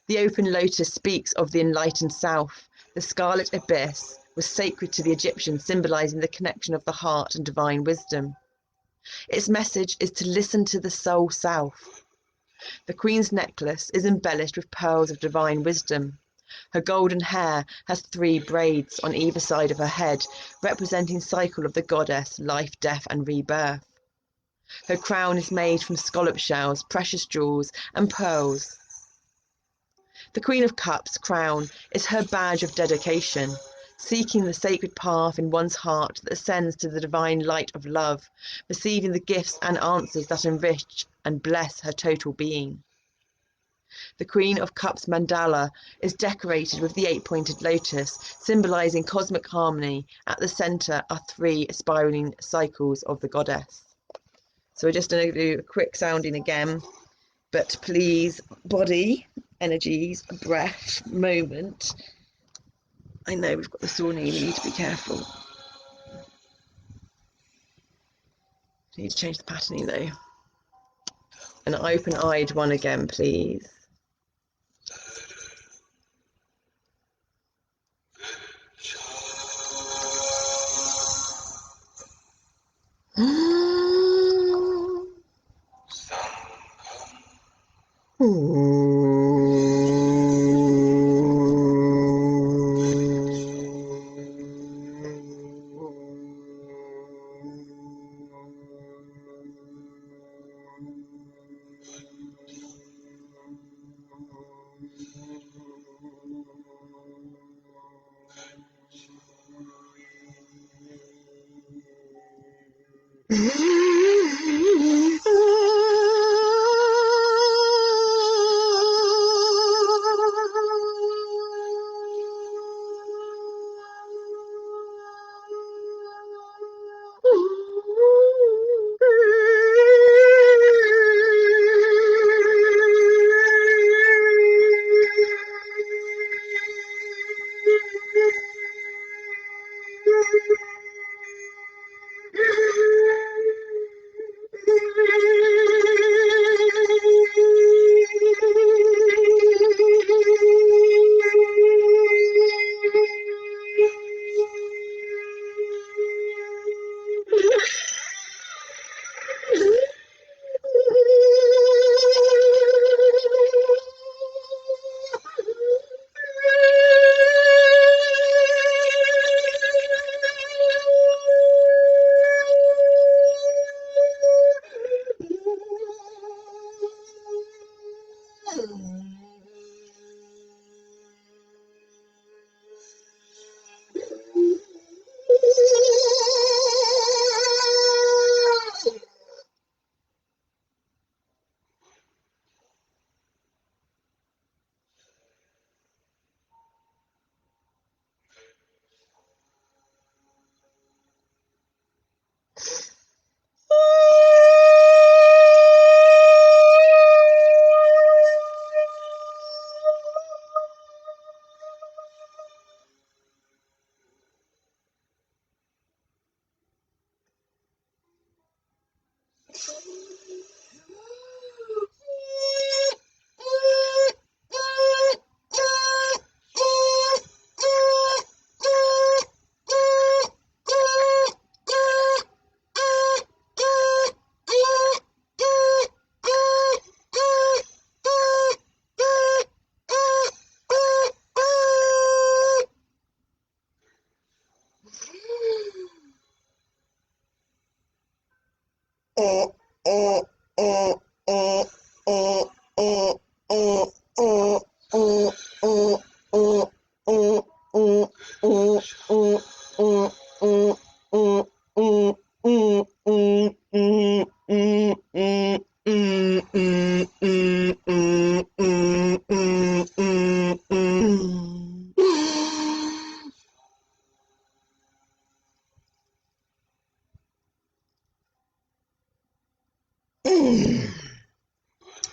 The open lotus speaks of the enlightened self. The scarlet abyss was sacred to the Egyptians, symbolizing the connection of the heart and divine wisdom. Its message is to listen to the soul self. The Queen's necklace is embellished with pearls of divine wisdom. Her golden hair has 3 braids on either side of her head, representing cycle of the goddess, life, death, and rebirth. Her crown is made from scallop shells, precious jewels, and pearls. The Queen of Cups' crown is her badge of dedication, seeking the sacred path in one's heart that ascends to the divine light of love, receiving the gifts and answers that enrich and bless her total being. The Queen of Cups mandala is decorated with the 8-pointed lotus, symbolizing cosmic harmony. At the center are 3 spiraling cycles of the goddess. So we're just going to do a quick sounding again, but please, body, energies, breath, moment. I know we've got the sauna, you need to be careful. Need to change the patterning though. An open-eyed one again, please.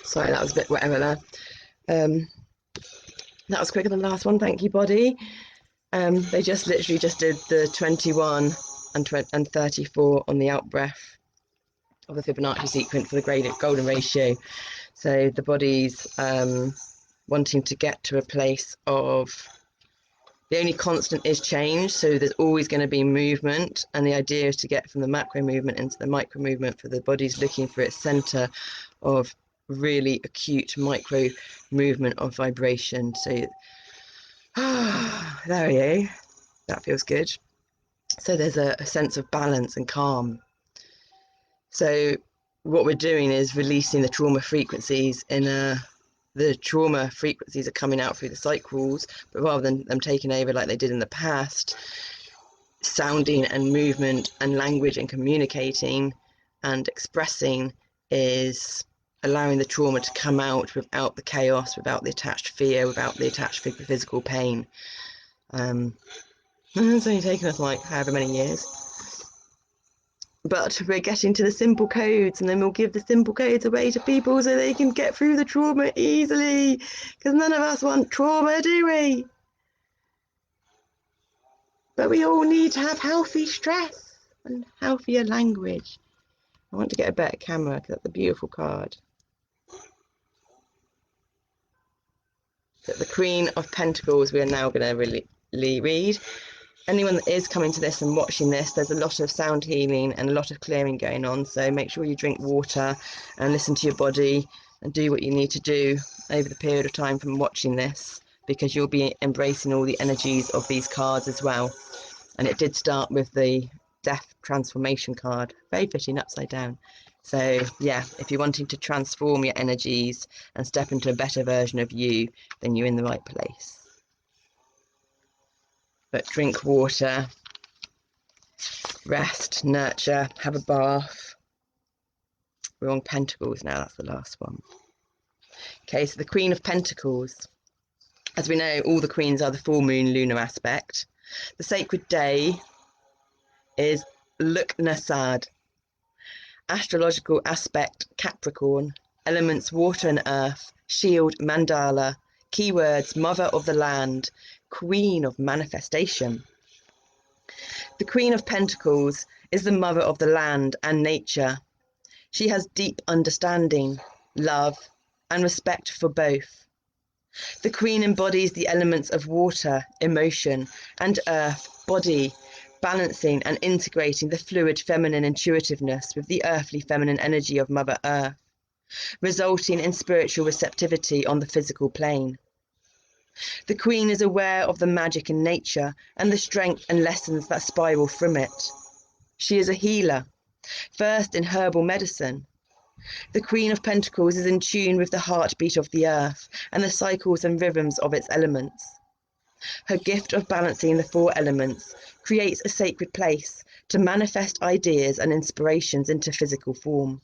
Sorry, that was a bit whatever there. That was quicker than the last one. Thank you, body. They just literally just did the 21 and 34 on the out breath of the Fibonacci sequence for the golden ratio. So the body's wanting to get to a place of the only constant is change, so there's always going to be movement, and the idea is to get from the macro movement into the micro movement. For the body's looking for its center of really acute micro movement of vibration. So there we go, that feels good. So there's a sense of balance and calm. So what we're doing is releasing the trauma frequencies in the trauma frequencies are coming out through the cycles, but rather than them taking over like they did in the past, sounding and movement and language and communicating and expressing is allowing the trauma to come out without the chaos, without the attached fear, without the attached physical pain. It's only taken us like however many years. But we're getting to the simple codes, and then we'll give the simple codes away to people so they can get through the trauma easily, because none of us want trauma, do we? But we all need to have healthy stress and healthier language. I want to get a better camera because that's a beautiful card. So the Queen of Pentacles we are now going to really read. Anyone that is coming to this and watching this, there's a lot of sound healing and a lot of clearing going on, so make sure you drink water and listen to your body and do what you need to do over the period of time from watching this, because you'll be embracing all the energies of these cards as well. And it did start with the death transformation card, very fitting, upside down. So yeah, if you're wanting to transform your energies and step into a better version of you, then you're in the right place. But drink water, rest, nurture, have a bath. We're on Pentacles now, that's the last one. Okay, so the Queen of Pentacles. As we know, all the queens are the full moon lunar aspect. The sacred day is Lugnasad. Astrological aspect Capricorn. Elements water and earth. Shield mandala. Keywords mother of the land. Queen of manifestation. The Queen of Pentacles is the mother of the land and nature. She has deep understanding, love, and respect for both. The Queen embodies the elements of water, emotion, and earth, body, balancing and integrating the fluid feminine intuitiveness with the earthly feminine energy of Mother Earth, resulting in spiritual receptivity on the physical plane. The Queen is aware of the magic in nature and the strength and lessons that spiral from it. She is a healer, first in herbal medicine. The Queen of Pentacles is in tune with the heartbeat of the earth and the cycles and rhythms of its elements. Her gift of balancing the four elements creates a sacred place to manifest ideas and inspirations into physical form.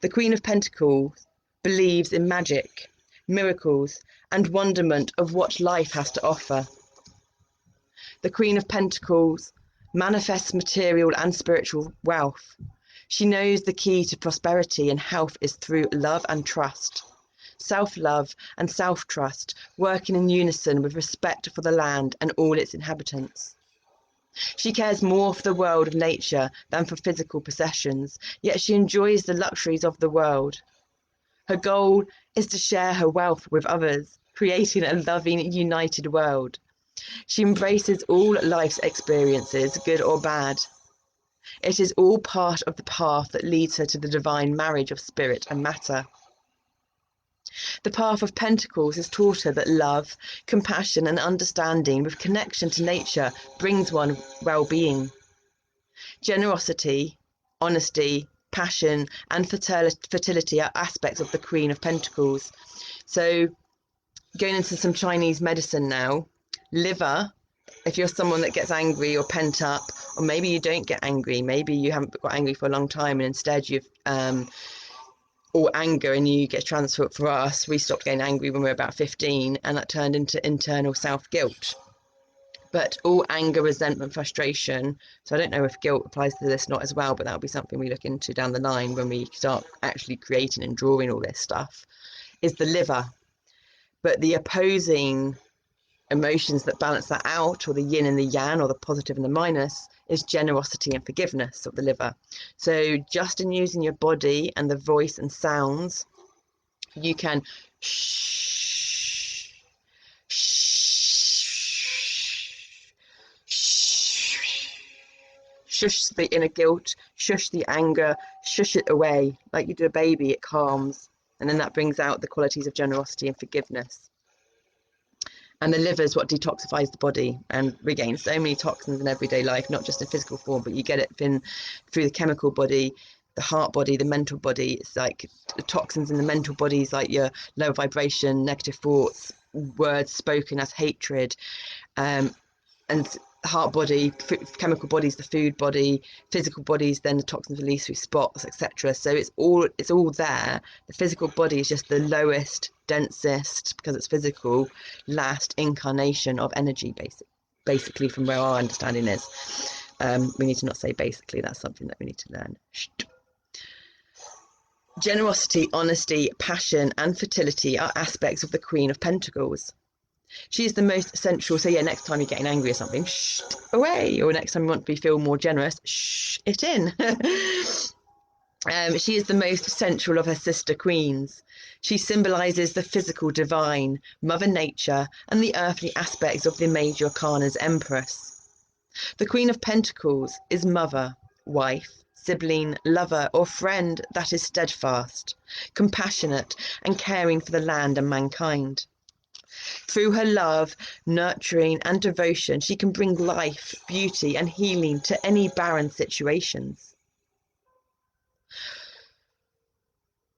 The Queen of Pentacles believes in magic, miracles, and wonderment of what life has to offer. The Queen of Pentacles manifests material and spiritual wealth. She knows the key to prosperity and health is through love and trust. Self-love and self-trust working in unison with respect for the land and all its inhabitants. She cares more for the world of nature than for physical possessions, yet she enjoys the luxuries of the world. Her goal is to share her wealth with others, creating a loving, united world. She embraces all life's experiences, good or bad. It is all part of the path that leads her to the divine marriage of spirit and matter. The path of Pentacles has taught her that love, compassion and understanding with connection to nature brings one well-being. Generosity, honesty, passion and fertility are aspects of the Queen of Pentacles. So going into some Chinese medicine now, liver, if you're someone that gets angry or pent up, or maybe you don't get angry, maybe you haven't got angry for a long time and instead you've or anger, and you get transferred. For us, we stopped getting angry when we were about 15 and that turned into internal self-guilt. But all anger, resentment, frustration, so I don't know if guilt applies to this not as well, but that'll be something we look into down the line when we start actually creating and drawing all this stuff, is the liver. But the opposing emotions that balance that out, or the yin and the yang, or the positive and the minus, is generosity and forgiveness of the liver. So just in using your body and the voice and sounds, you can shush the inner guilt, shush the anger, shush it away. Like you do a baby, it calms, and then that brings out the qualities of generosity and forgiveness. And the liver is what detoxifies the body and regains so many toxins in everyday life, not just in physical form, but you get it through the chemical body the heart body, the mental body. It's like the toxins in the mental bodies, like your low vibration, negative thoughts, words spoken as hatred, and heart body, chemical bodies, the food body, physical bodies, then the toxins released through spots, etc. So it's all there. The physical body is just the lowest, densest, because it's physical, last incarnation of energy, basically, from where our understanding is. We need to not say basically, that's something that we need to learn. Generosity, honesty, passion, and fertility are aspects of the Queen of Pentacles. She is the most central. So yeah, next time you're getting angry or something, shh, away. Or next time you want to feel more generous, shh, it in. She is the most central of her sister queens. She symbolizes the physical divine, Mother Nature, and the earthly aspects of the major arcana's Empress. The Queen of Pentacles is mother, wife, sibling, lover, or friend that is steadfast, compassionate, and caring for the land and mankind. Through her love, nurturing, and devotion, she can bring life, beauty, and healing to any barren situations.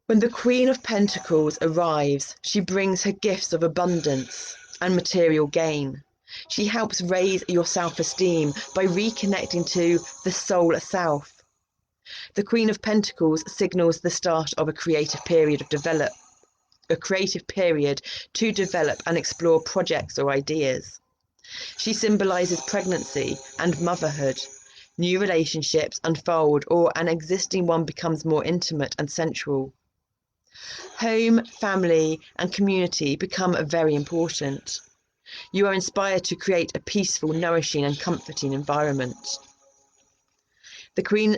When the Queen of Pentacles arrives, she brings her gifts of abundance and material gain. She helps raise your self-esteem by reconnecting to the soul self. The Queen of Pentacles signals the start of a creative period to develop and explore projects or ideas. She symbolizes pregnancy and motherhood. New relationships unfold, or an existing one becomes more intimate and sensual. Home, family, and community become very important. You are inspired to create a peaceful, nourishing, and comforting environment. The Queen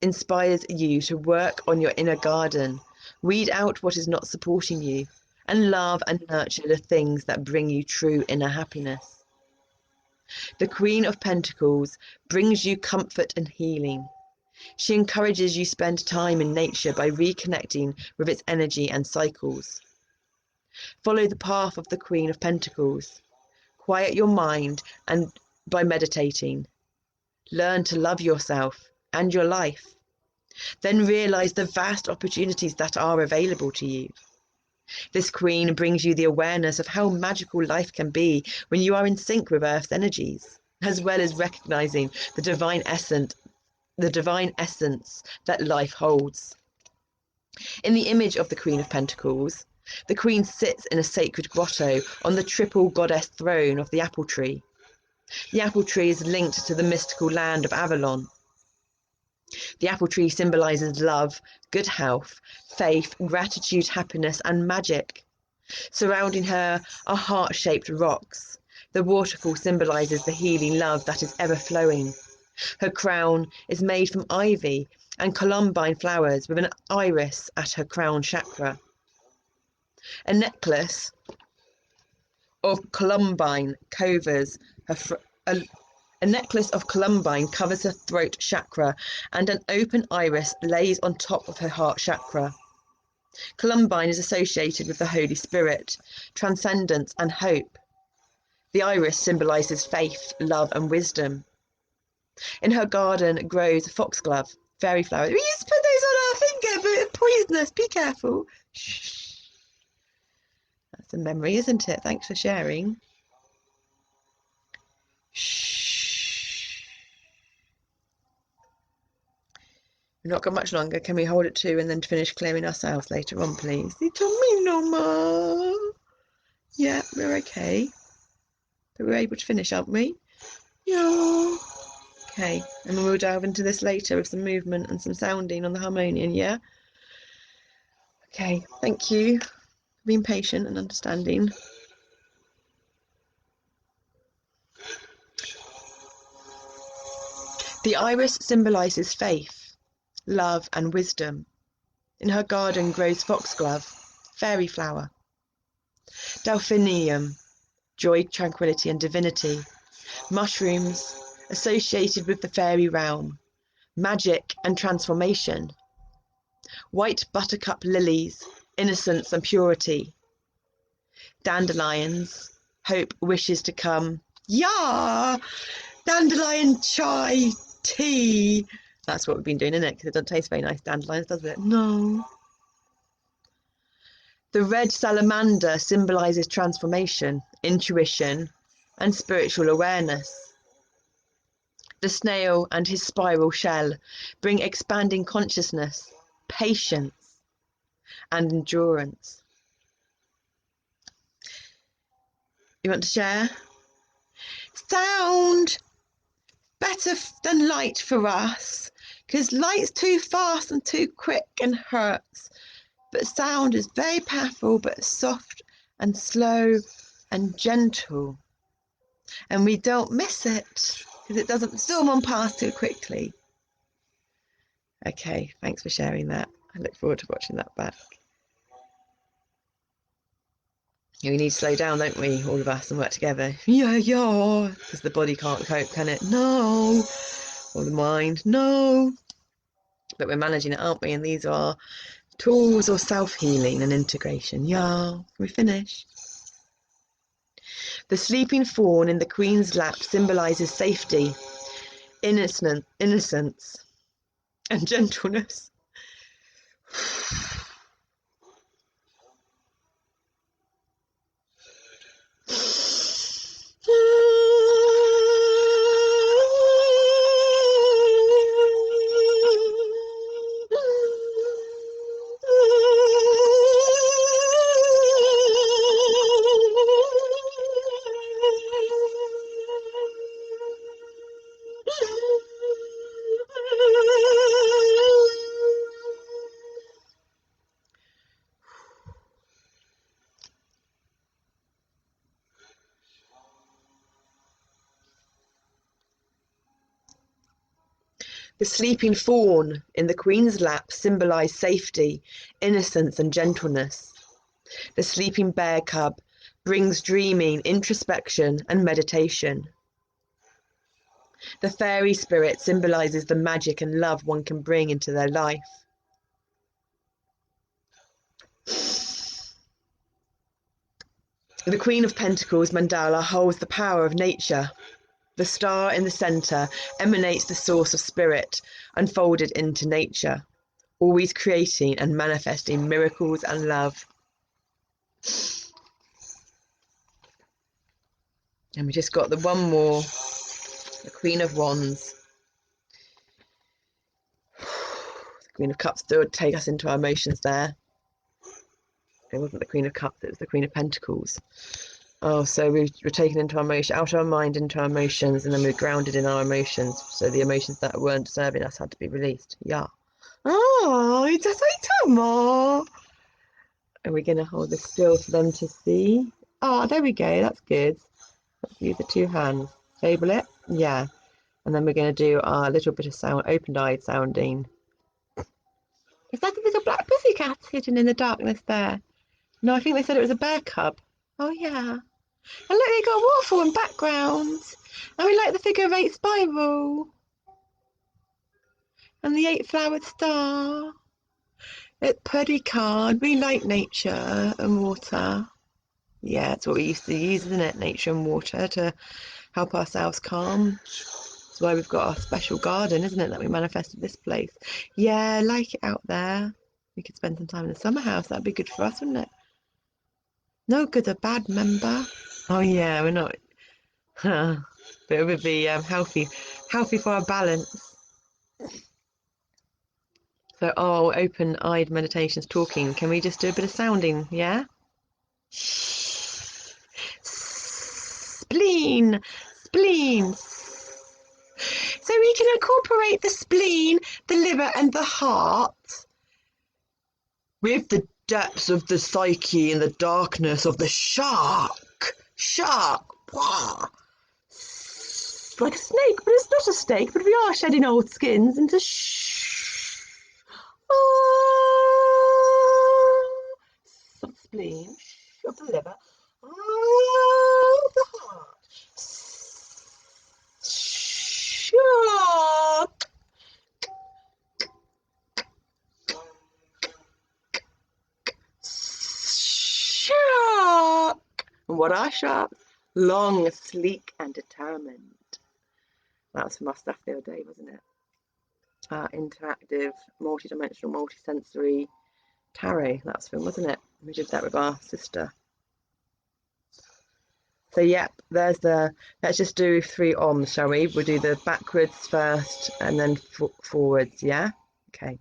inspires you to work on your inner garden, weed out what is not supporting you, and love and nurture the things that bring you true inner happiness. The Queen of Pentacles brings you comfort and healing. She encourages you to spend time in nature by reconnecting with its energy and cycles. Follow the path of the Queen of Pentacles. Quiet your mind and by meditating. Learn to love yourself and your life. Then realize the vast opportunities that are available to you. This Queen brings you the awareness of how magical life can be when you are in sync with Earth's energies, as well as recognizing the divine essence that life holds. In the image of the Queen of Pentacles, the Queen sits in a sacred grotto on the triple goddess throne of the apple tree. The apple tree is linked to the mystical land of Avalon. The apple tree symbolizes love, good health, faith, gratitude, happiness, and magic. Surrounding her are heart-shaped rocks. The waterfall symbolizes the healing love that is ever flowing. Her crown is made from ivy and columbine flowers with an iris at her crown chakra. A necklace of columbine covers her throat chakra, and an open iris lays on top of her heart chakra. Columbine is associated with the Holy Spirit, transcendence, and hope. The iris symbolizes faith, love, and wisdom. In her garden grows foxglove, fairy flowers. We used to put those on our finger, but it's poisonous. Be careful. Shh. That's a memory, isn't it? Thanks for sharing. Shh. We've not got much longer. Can we hold it 2 and then finish clearing ourselves later on, please? You told me no more. Yeah, we're okay. But we're able to finish, aren't we? Yeah. Okay, and we'll delve into this later with some movement and some sounding on the harmonium, yeah? Okay, thank you for being patient and understanding. The iris symbolizes faith, love, and wisdom. In her garden grows foxglove, fairy flower. Delphinium, joy, tranquility, and divinity. Mushrooms, associated with the fairy realm. Magic and transformation. White buttercup lilies, innocence and purity. Dandelions, hope, wishes to come. Yeah! Dandelion chai tea. That's what we've been doing, isn't it? Because it doesn't taste very nice, dandelions, does it? No. The red salamander symbolises transformation, intuition, and spiritual awareness. The snail and his spiral shell bring expanding consciousness, patience, and endurance. You want to share? Sound! Better than light for us, because light's too fast and too quick and hurts. But sound is very powerful, but soft and slow and gentle. And we don't miss it, because it doesn't zoom on past too quickly. Okay, thanks for sharing that. I look forward to watching that back. We need to slow down, don't we, all of us, and work together. Yeah, because the body can't cope, can it? No. Or the mind, no. But we're managing it, aren't we? And these are tools of self-healing and integration. Yeah, we finished. The sleeping fawn in the queen's lap symbolises safety, innocence, and gentleness. The sleeping fawn in the queen's lap symbolised safety, innocence, and gentleness. The sleeping bear cub brings dreaming, introspection, and meditation. The fairy spirit symbolises the magic and love one can bring into their life. The Queen of Pentacles mandala holds the power of nature. The star in the centre emanates the source of spirit, unfolded into nature, always creating and manifesting miracles and love. And we just got the one more, the Queen of Wands. The Queen of Cups would take us into our emotions there. It wasn't the Queen of Cups, it was the Queen of Pentacles. Oh, so we're taken into our emotion, out of our mind into our emotions, and then we're grounded in our emotions. So the emotions that weren't serving us had to be released. Yeah. Oh, it's a more. Are we going to hold this still for them to see? Oh, there we go. That's good. Let's use the two hands. Stable it. Yeah. And then we're going to do our little bit of sound, open-eyed sounding. Is that a little black pussycat hidden in the darkness there? No, I think they said it was a bear cub. Oh, yeah. And look, they got a waterfall in background. And we like the figure of 8 spiral. And the 8-flowered star. It's pretty card. We like nature and water. Yeah, it's what we used to use, isn't it? Nature and water to help ourselves calm. That's why we've got our special garden, isn't it? That we manifested this place. Yeah, like it out there. We could spend some time in the summer house. That'd be good for us, wouldn't it? No good or bad, member. Oh yeah, we're not. But it would be healthy for our balance. So, oh, open-eyed meditations, talking. Can we just do a bit of sounding? Yeah. Spleen. So we can incorporate the spleen, the liver, and the heart with the depths of the psyche and the darkness of the shark. Wow. It's like a snake, but it's not a snake, but we are shedding old skins into of spleen, of the liver, of the heart. Shark. Shark. And what are sharks? Long, sleek, and determined. That was from our stuff the other day, wasn't it? interactive, multi-dimensional, multi-sensory tarot. That's film, wasn't it? We did that with our sister. So yep, there's the, let's just do 3 ohms, shall we? We'll do the backwards first and then forwards, yeah? Okay.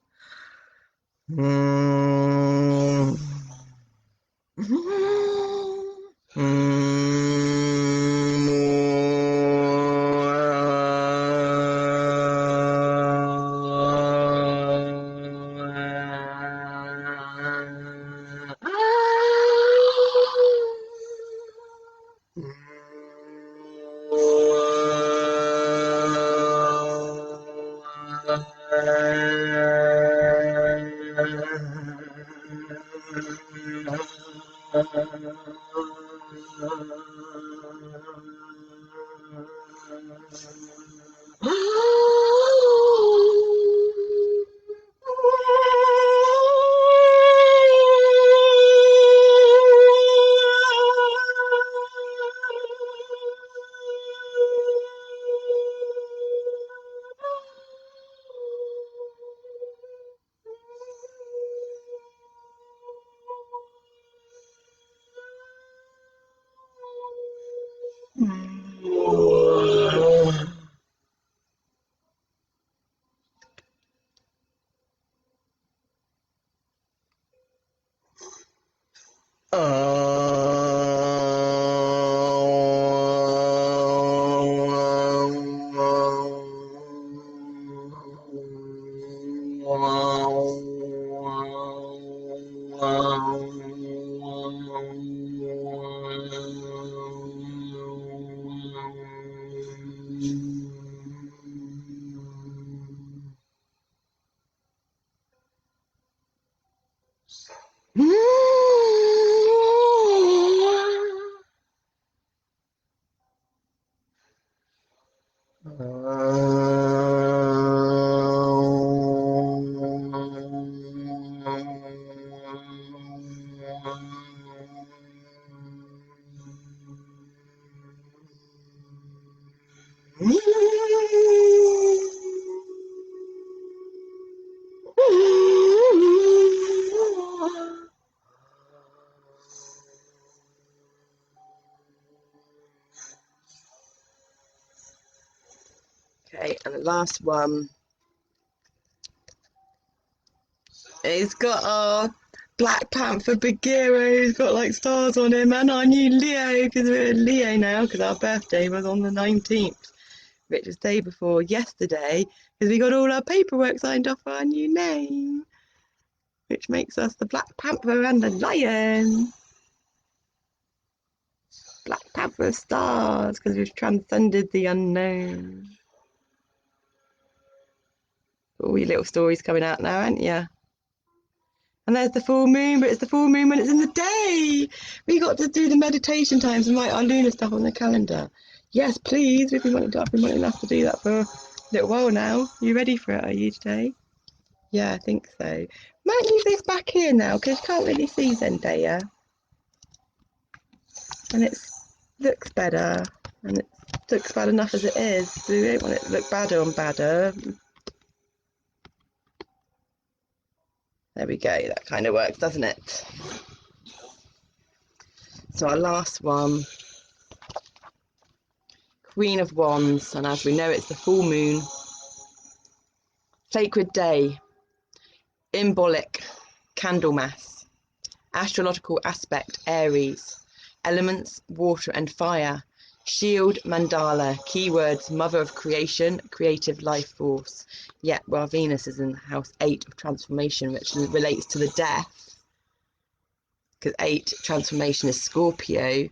Okay, and the last one, it's got our Black Panther Bagheera, who's got like stars on him, and our new Leo, because we're in Leo now, because our birthday was on the 19th, which was day before yesterday, because we got all our paperwork signed off our new name, which makes us the Black Panther and the Lion. Black Panther stars, because we've transcended the unknown. All your little stories coming out now, aren't you? And there's the full moon, but it's the full moon when it's in the day. We got to do the meditation times and write our lunar stuff on the calendar. Yes, please. We've been wanting us to do that for a little while now. You ready for it, are you, today? Yeah, I think so. Might leave this back here now, because you can't really see Zendaya. And it looks better. And it looks bad enough as it is. So we don't want it to look badder and badder. There we go, that kind of works, doesn't it? So our last one, Queen of Wands, and as we know, it's the full moon. Sacred day, symbolic, Candlemas, astrological aspect, Ayres, elements, water and fire, shield, mandala, keywords, mother of creation, creative life force. Yeah, well, Venus is in house 8 of transformation, which relates to the death, because 8 transformation is Scorpio,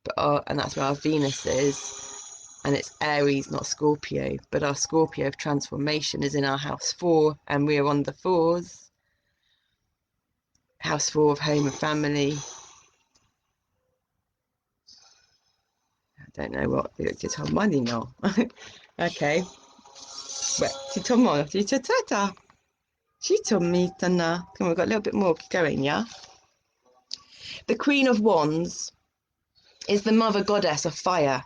but and that's where our Venus is, and it's Aries, not Scorpio, but our Scorpio of transformation is in our house 4, and we're on the 4s. House 4 of home and family. I don't know what it's on money now. Okay. Well, she told me, she told me, come on, we've got a little bit more going, yeah? The Queen of Wands is the mother goddess of fire,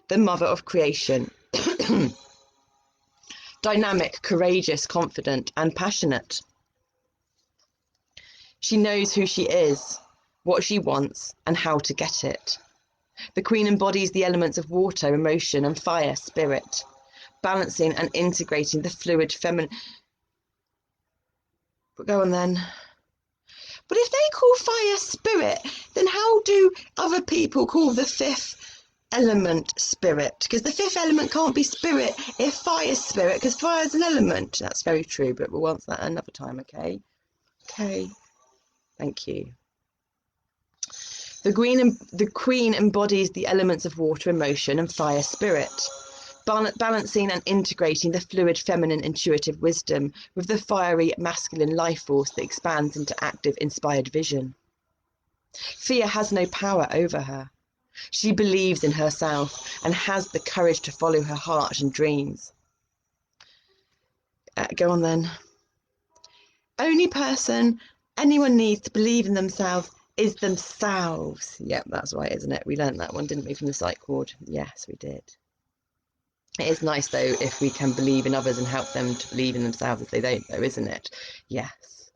the mother of creation. dynamic, courageous, confident, and passionate. She knows who she is, what she wants, and how to get it. The Queen embodies the elements of water, emotion, and fire, spirit, balancing and integrating the fluid feminine. But go on then. But if they call fire spirit, then how do other people call the fifth element spirit? Because the fifth element can't be spirit if fire's spirit, because fire's an element. That's very true, but we'll answer that another time, okay? Okay, thank you. The Queen embodies the elements of water, emotion, and fire, spirit, balancing and integrating the fluid feminine intuitive wisdom with the fiery masculine life force that expands into active inspired vision. Fear has no power over her. She believes in herself and has the courage to follow her heart and dreams. Go on then. Only person anyone needs to believe in themselves is themselves. Yep, that's right, isn't it? We learned that one, didn't we, from the sight cord? Yes, we did. It is nice, though, if we can believe in others and help them to believe in themselves if they don't, though, isn't it? Yes.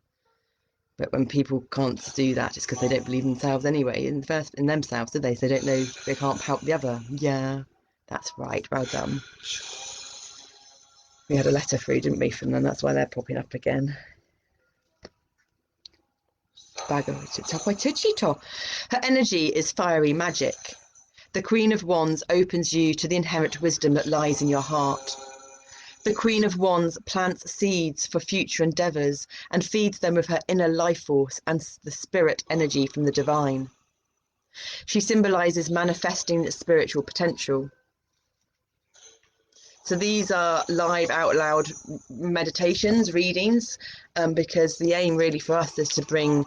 But when people can't do that, it's because they don't believe in themselves anyway, in themselves, do they? So they don't know, they can't help the other. Yeah, that's right. Well done. We had a letter through, didn't we, from them? That's why they're popping up again. Her energy is fiery magic. The Queen of Wands opens you to the inherent wisdom that lies in your heart. The Queen of Wands plants seeds for future endeavours and feeds them with her inner life force and the spirit energy from the divine. She symbolises manifesting its spiritual potential. So these are live out loud meditations, readings, because the aim really for us is to bring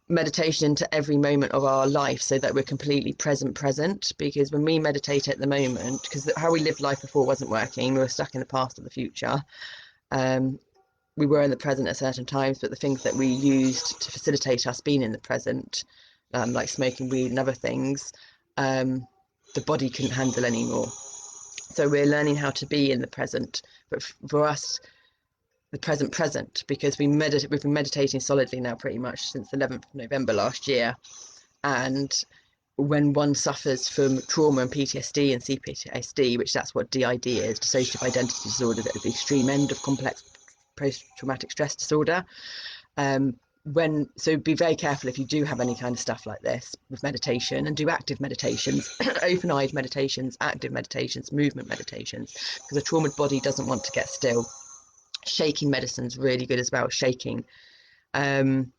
meditation into every moment of our life so that we're completely present, because when we meditate at the moment, because how we lived life before wasn't working, we were stuck in the past or the future. We were in the present at certain times, but the things that we used to facilitate us being in the present, like smoking weed and other things, the body couldn't handle anymore. So we're learning how to be in the present, but for us, the present, because we've been meditating solidly now pretty much since the 11th of November last year. And when one suffers from trauma and PTSD and CPTSD, which that's what DID is, dissociative identity disorder, at the extreme end of complex post-traumatic stress disorder. So be very careful if you do have any kind of stuff like this with meditation, and do active meditations, open-eyed meditations, active meditations, movement meditations, because a traumatized body doesn't want to get still. Shaking medicine's really good as well, shaking. And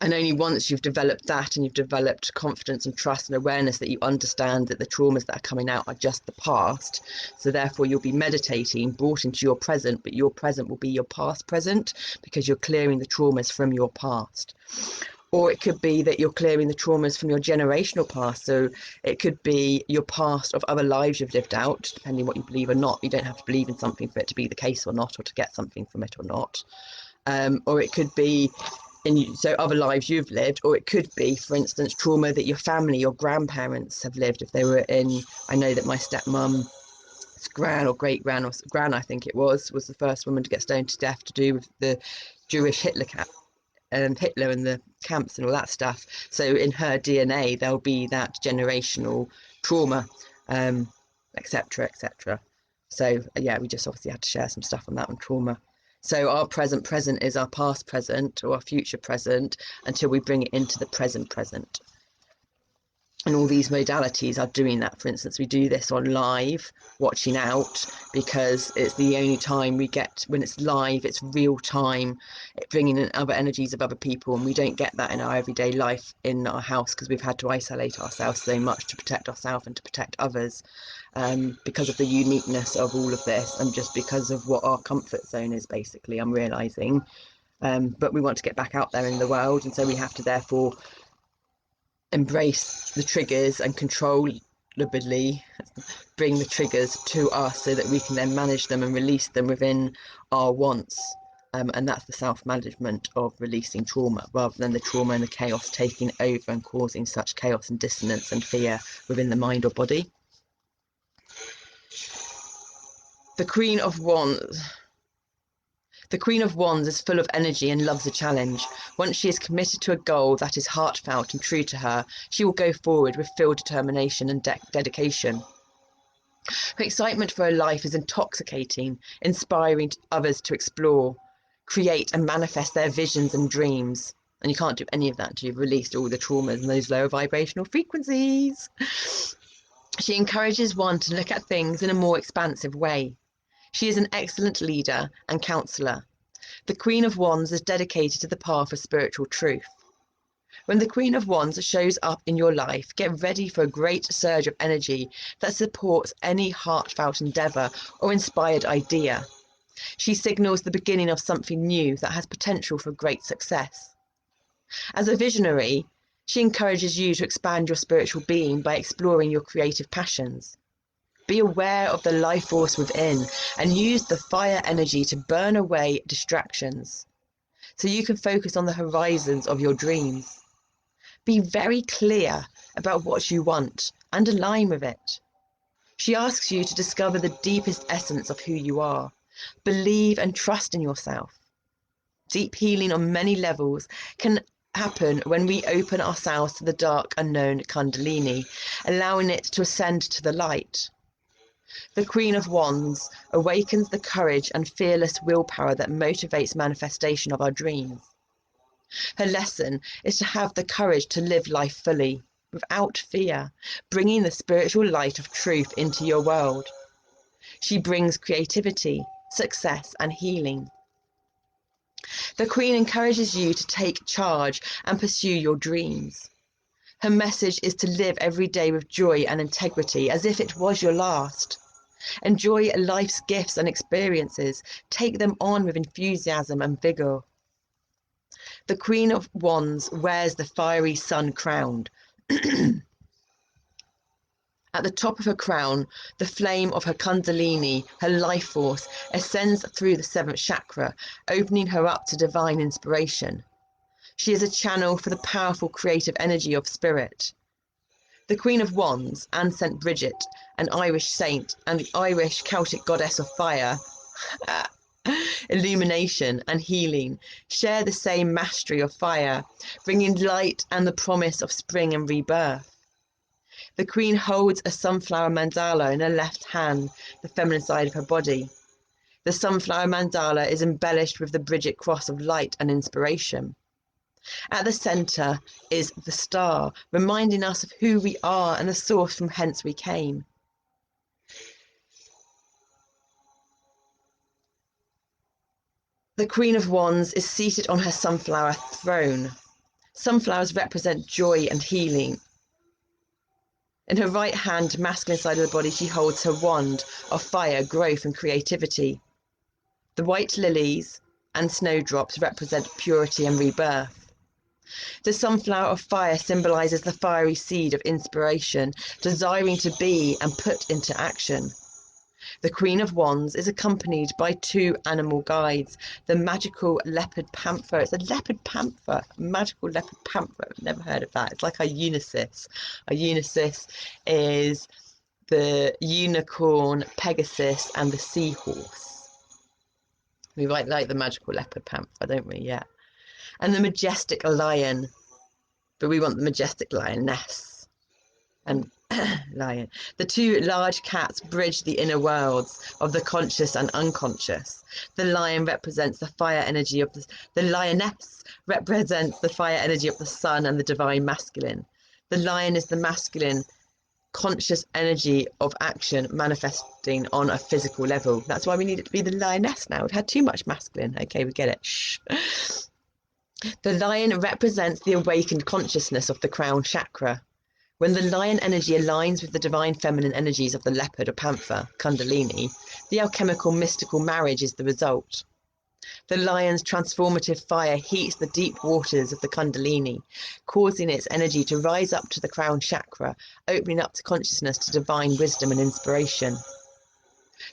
only once you've developed that and you've developed confidence and trust and awareness that you understand that the traumas that are coming out are just the past, so therefore you'll be meditating, brought into your present, but your present will be your past present, because you're clearing the traumas from your past. Or it could be that you're clearing the traumas from your generational past. So it could be your past of other lives you've lived out, depending what you believe or not. You don't have to believe in something for it to be the case or not, or to get something from it or not. Or it could be so other lives you've lived, or it could be, for instance, trauma that your family, your grandparents have lived. If they were in, I know that my stepmom's gran or great gran, or gran I think it was the first woman to get stoned to death, to do with the Jewish Hitler and the camps and all that stuff. So in her DNA there'll be that generational trauma, etc. So yeah, we just obviously had to share some stuff on that one, trauma. So our present is our past present, or our future present, until we bring it into the present. And all these modalities are doing that. For instance, we do this on live, watching out, because it's the only time we get, when it's live, it's real time, bringing in other energies of other people, and we don't get that in our everyday life in our house, because we've had to isolate ourselves so much to protect ourselves and to protect others, because of the uniqueness of all of this, and just because of what our comfort zone is, basically, I'm realizing. But we want to get back out there in the world, and so we have to therefore embrace the triggers and controllably bring the triggers to us, so that we can then manage them and release them within our wants. And that's the self-management of releasing trauma, rather than the trauma and the chaos taking over and causing such chaos and dissonance and fear within the mind or body. The Queen of Wands. The Queen of Wands is full of energy and loves a challenge. Once she is committed to a goal that is heartfelt and true to her, she will go forward with full determination and dedication. Her excitement for her life is intoxicating, inspiring others to explore, create and manifest their visions and dreams. And you can't do any of that until you've released all the traumas and those lower vibrational frequencies. She encourages one to look at things in a more expansive way. She is an excellent leader and counsellor. The Queen of Wands is dedicated to the path of spiritual truth. When the Queen of Wands shows up in your life, get ready for a great surge of energy that supports any heartfelt endeavour or inspired idea. She signals the beginning of something new that has potential for great success. As a visionary, she encourages you to expand your spiritual being by exploring your creative passions. Be aware of the life force within and use the fire energy to burn away distractions so you can focus on the horizons of your dreams. Be very clear about what you want and align with it. She asks you to discover the deepest essence of who you are. Believe and trust in yourself. Deep healing on many levels can happen when we open ourselves to the dark unknown Kundalini, allowing it to ascend to the light. The Queen of Wands awakens the courage and fearless willpower that motivates manifestation of our dreams. Her lesson is to have the courage to live life fully, without fear, bringing the spiritual light of truth into your world. She brings creativity, success, and healing. The Queen encourages you to take charge and pursue your dreams. Her message is to live every day with joy and integrity as if it was your last. Enjoy life's gifts and experiences. Take them on with enthusiasm and vigour. The Queen of Wands wears the fiery sun crown. At the top of her crown, the flame of her Kundalini, her life force, ascends through the 7th chakra, opening her up to divine inspiration. She is a channel for the powerful creative energy of spirit. The Queen of Wands and St. Bridget, an Irish saint and the Irish Celtic goddess of fire, illumination and healing, share the same mastery of fire, bringing light and the promise of spring and rebirth. The Queen holds a sunflower mandala in her left hand, the feminine side of her body. The sunflower mandala is embellished with the Bridget cross of light and inspiration. At the centre is the star, reminding us of who we are and the source from whence we came. The Queen of Wands is seated on her sunflower throne. Sunflowers represent joy and healing. In her right hand, masculine side of the body, she holds her wand of fire, growth and creativity. The white lilies and snowdrops represent purity and rebirth. The sunflower of fire symbolises the fiery seed of inspiration, desiring to be and put into action. The Queen of Wands is accompanied by 2 animal guides, the magical leopard panther. It's a leopard panther, a magical leopard panther. I've never heard of that. It's like a unicis. A unicis is the unicorn, Pegasus, and the seahorse. We might like the magical leopard panther, don't we? Yeah. And the majestic lion, but we want the majestic lioness and lion. The 2 large cats bridge the inner worlds of the conscious and unconscious. The lion represents the fire energy of the lioness represents the fire energy of the sun and the divine masculine. The lion is the masculine conscious energy of action manifesting on a physical level. That's why we need it to be the lioness now. We've had too much masculine. Okay, we get it. Shh. The lion represents the awakened consciousness of the crown chakra. When the lion energy aligns with the divine feminine energies of the leopard or panther, Kundalini, the alchemical mystical marriage is the result. The lion's transformative fire heats the deep waters of the Kundalini, causing its energy to rise up to the crown chakra, opening up to consciousness to divine wisdom and inspiration.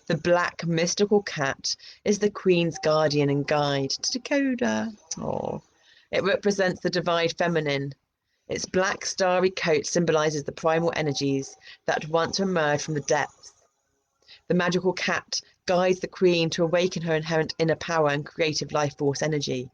The black mystical cat is the Queen's guardian and guide to Dakota. Oh. It represents the divine feminine. Its black starry coat symbolises the primal energies that once emerged from the depths. The magical cat guides the queen to awaken her inherent inner power and creative life force energy.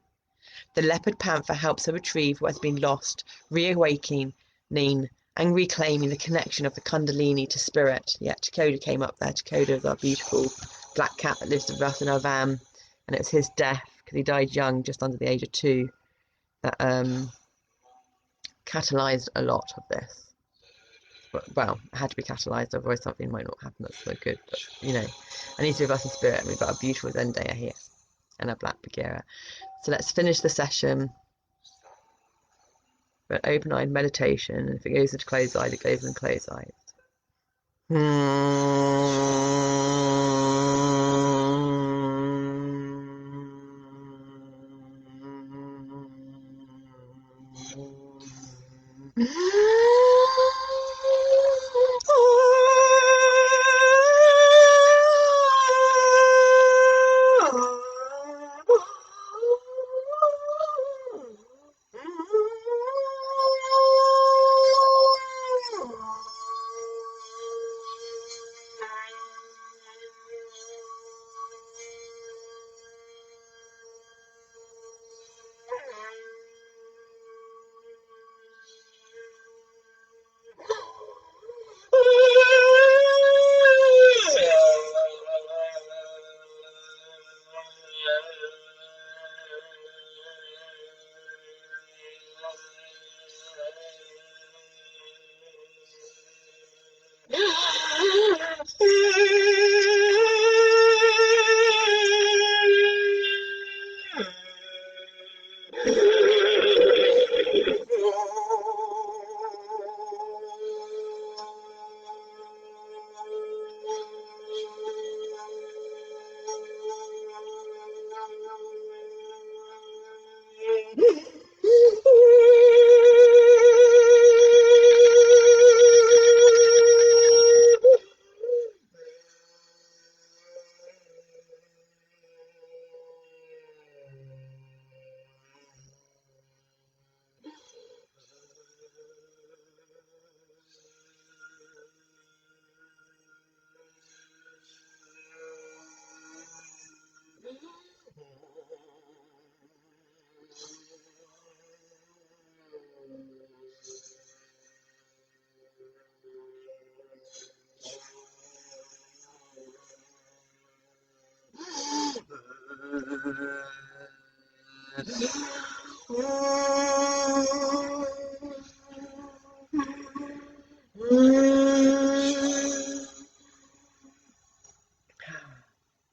The leopard panther helps her retrieve what has been lost, reawakening and reclaiming the connection of the kundalini to spirit. Yeah, Chakotay came up there. Chakotay is our beautiful black cat that lives with us in our van, and it's his death, because he died young, just under the age of 2, that catalysed a lot of this. But, well, it had to be catalysed, otherwise something might not happen that's so good. But, you know, and he's with us in spirit, and we've got a beautiful Zendaya here, and a black Bagheera. So let's finish the session with open-eyed meditation, and if it goes into closed-eyed, it goes in closed-eyed.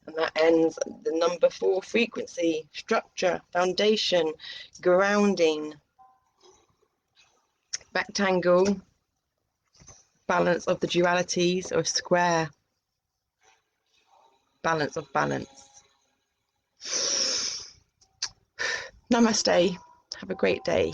And that ends the number 4 frequency, structure, foundation, grounding, rectangle, balance of the dualities, or square, balance of balance. Namaste. Have a great day.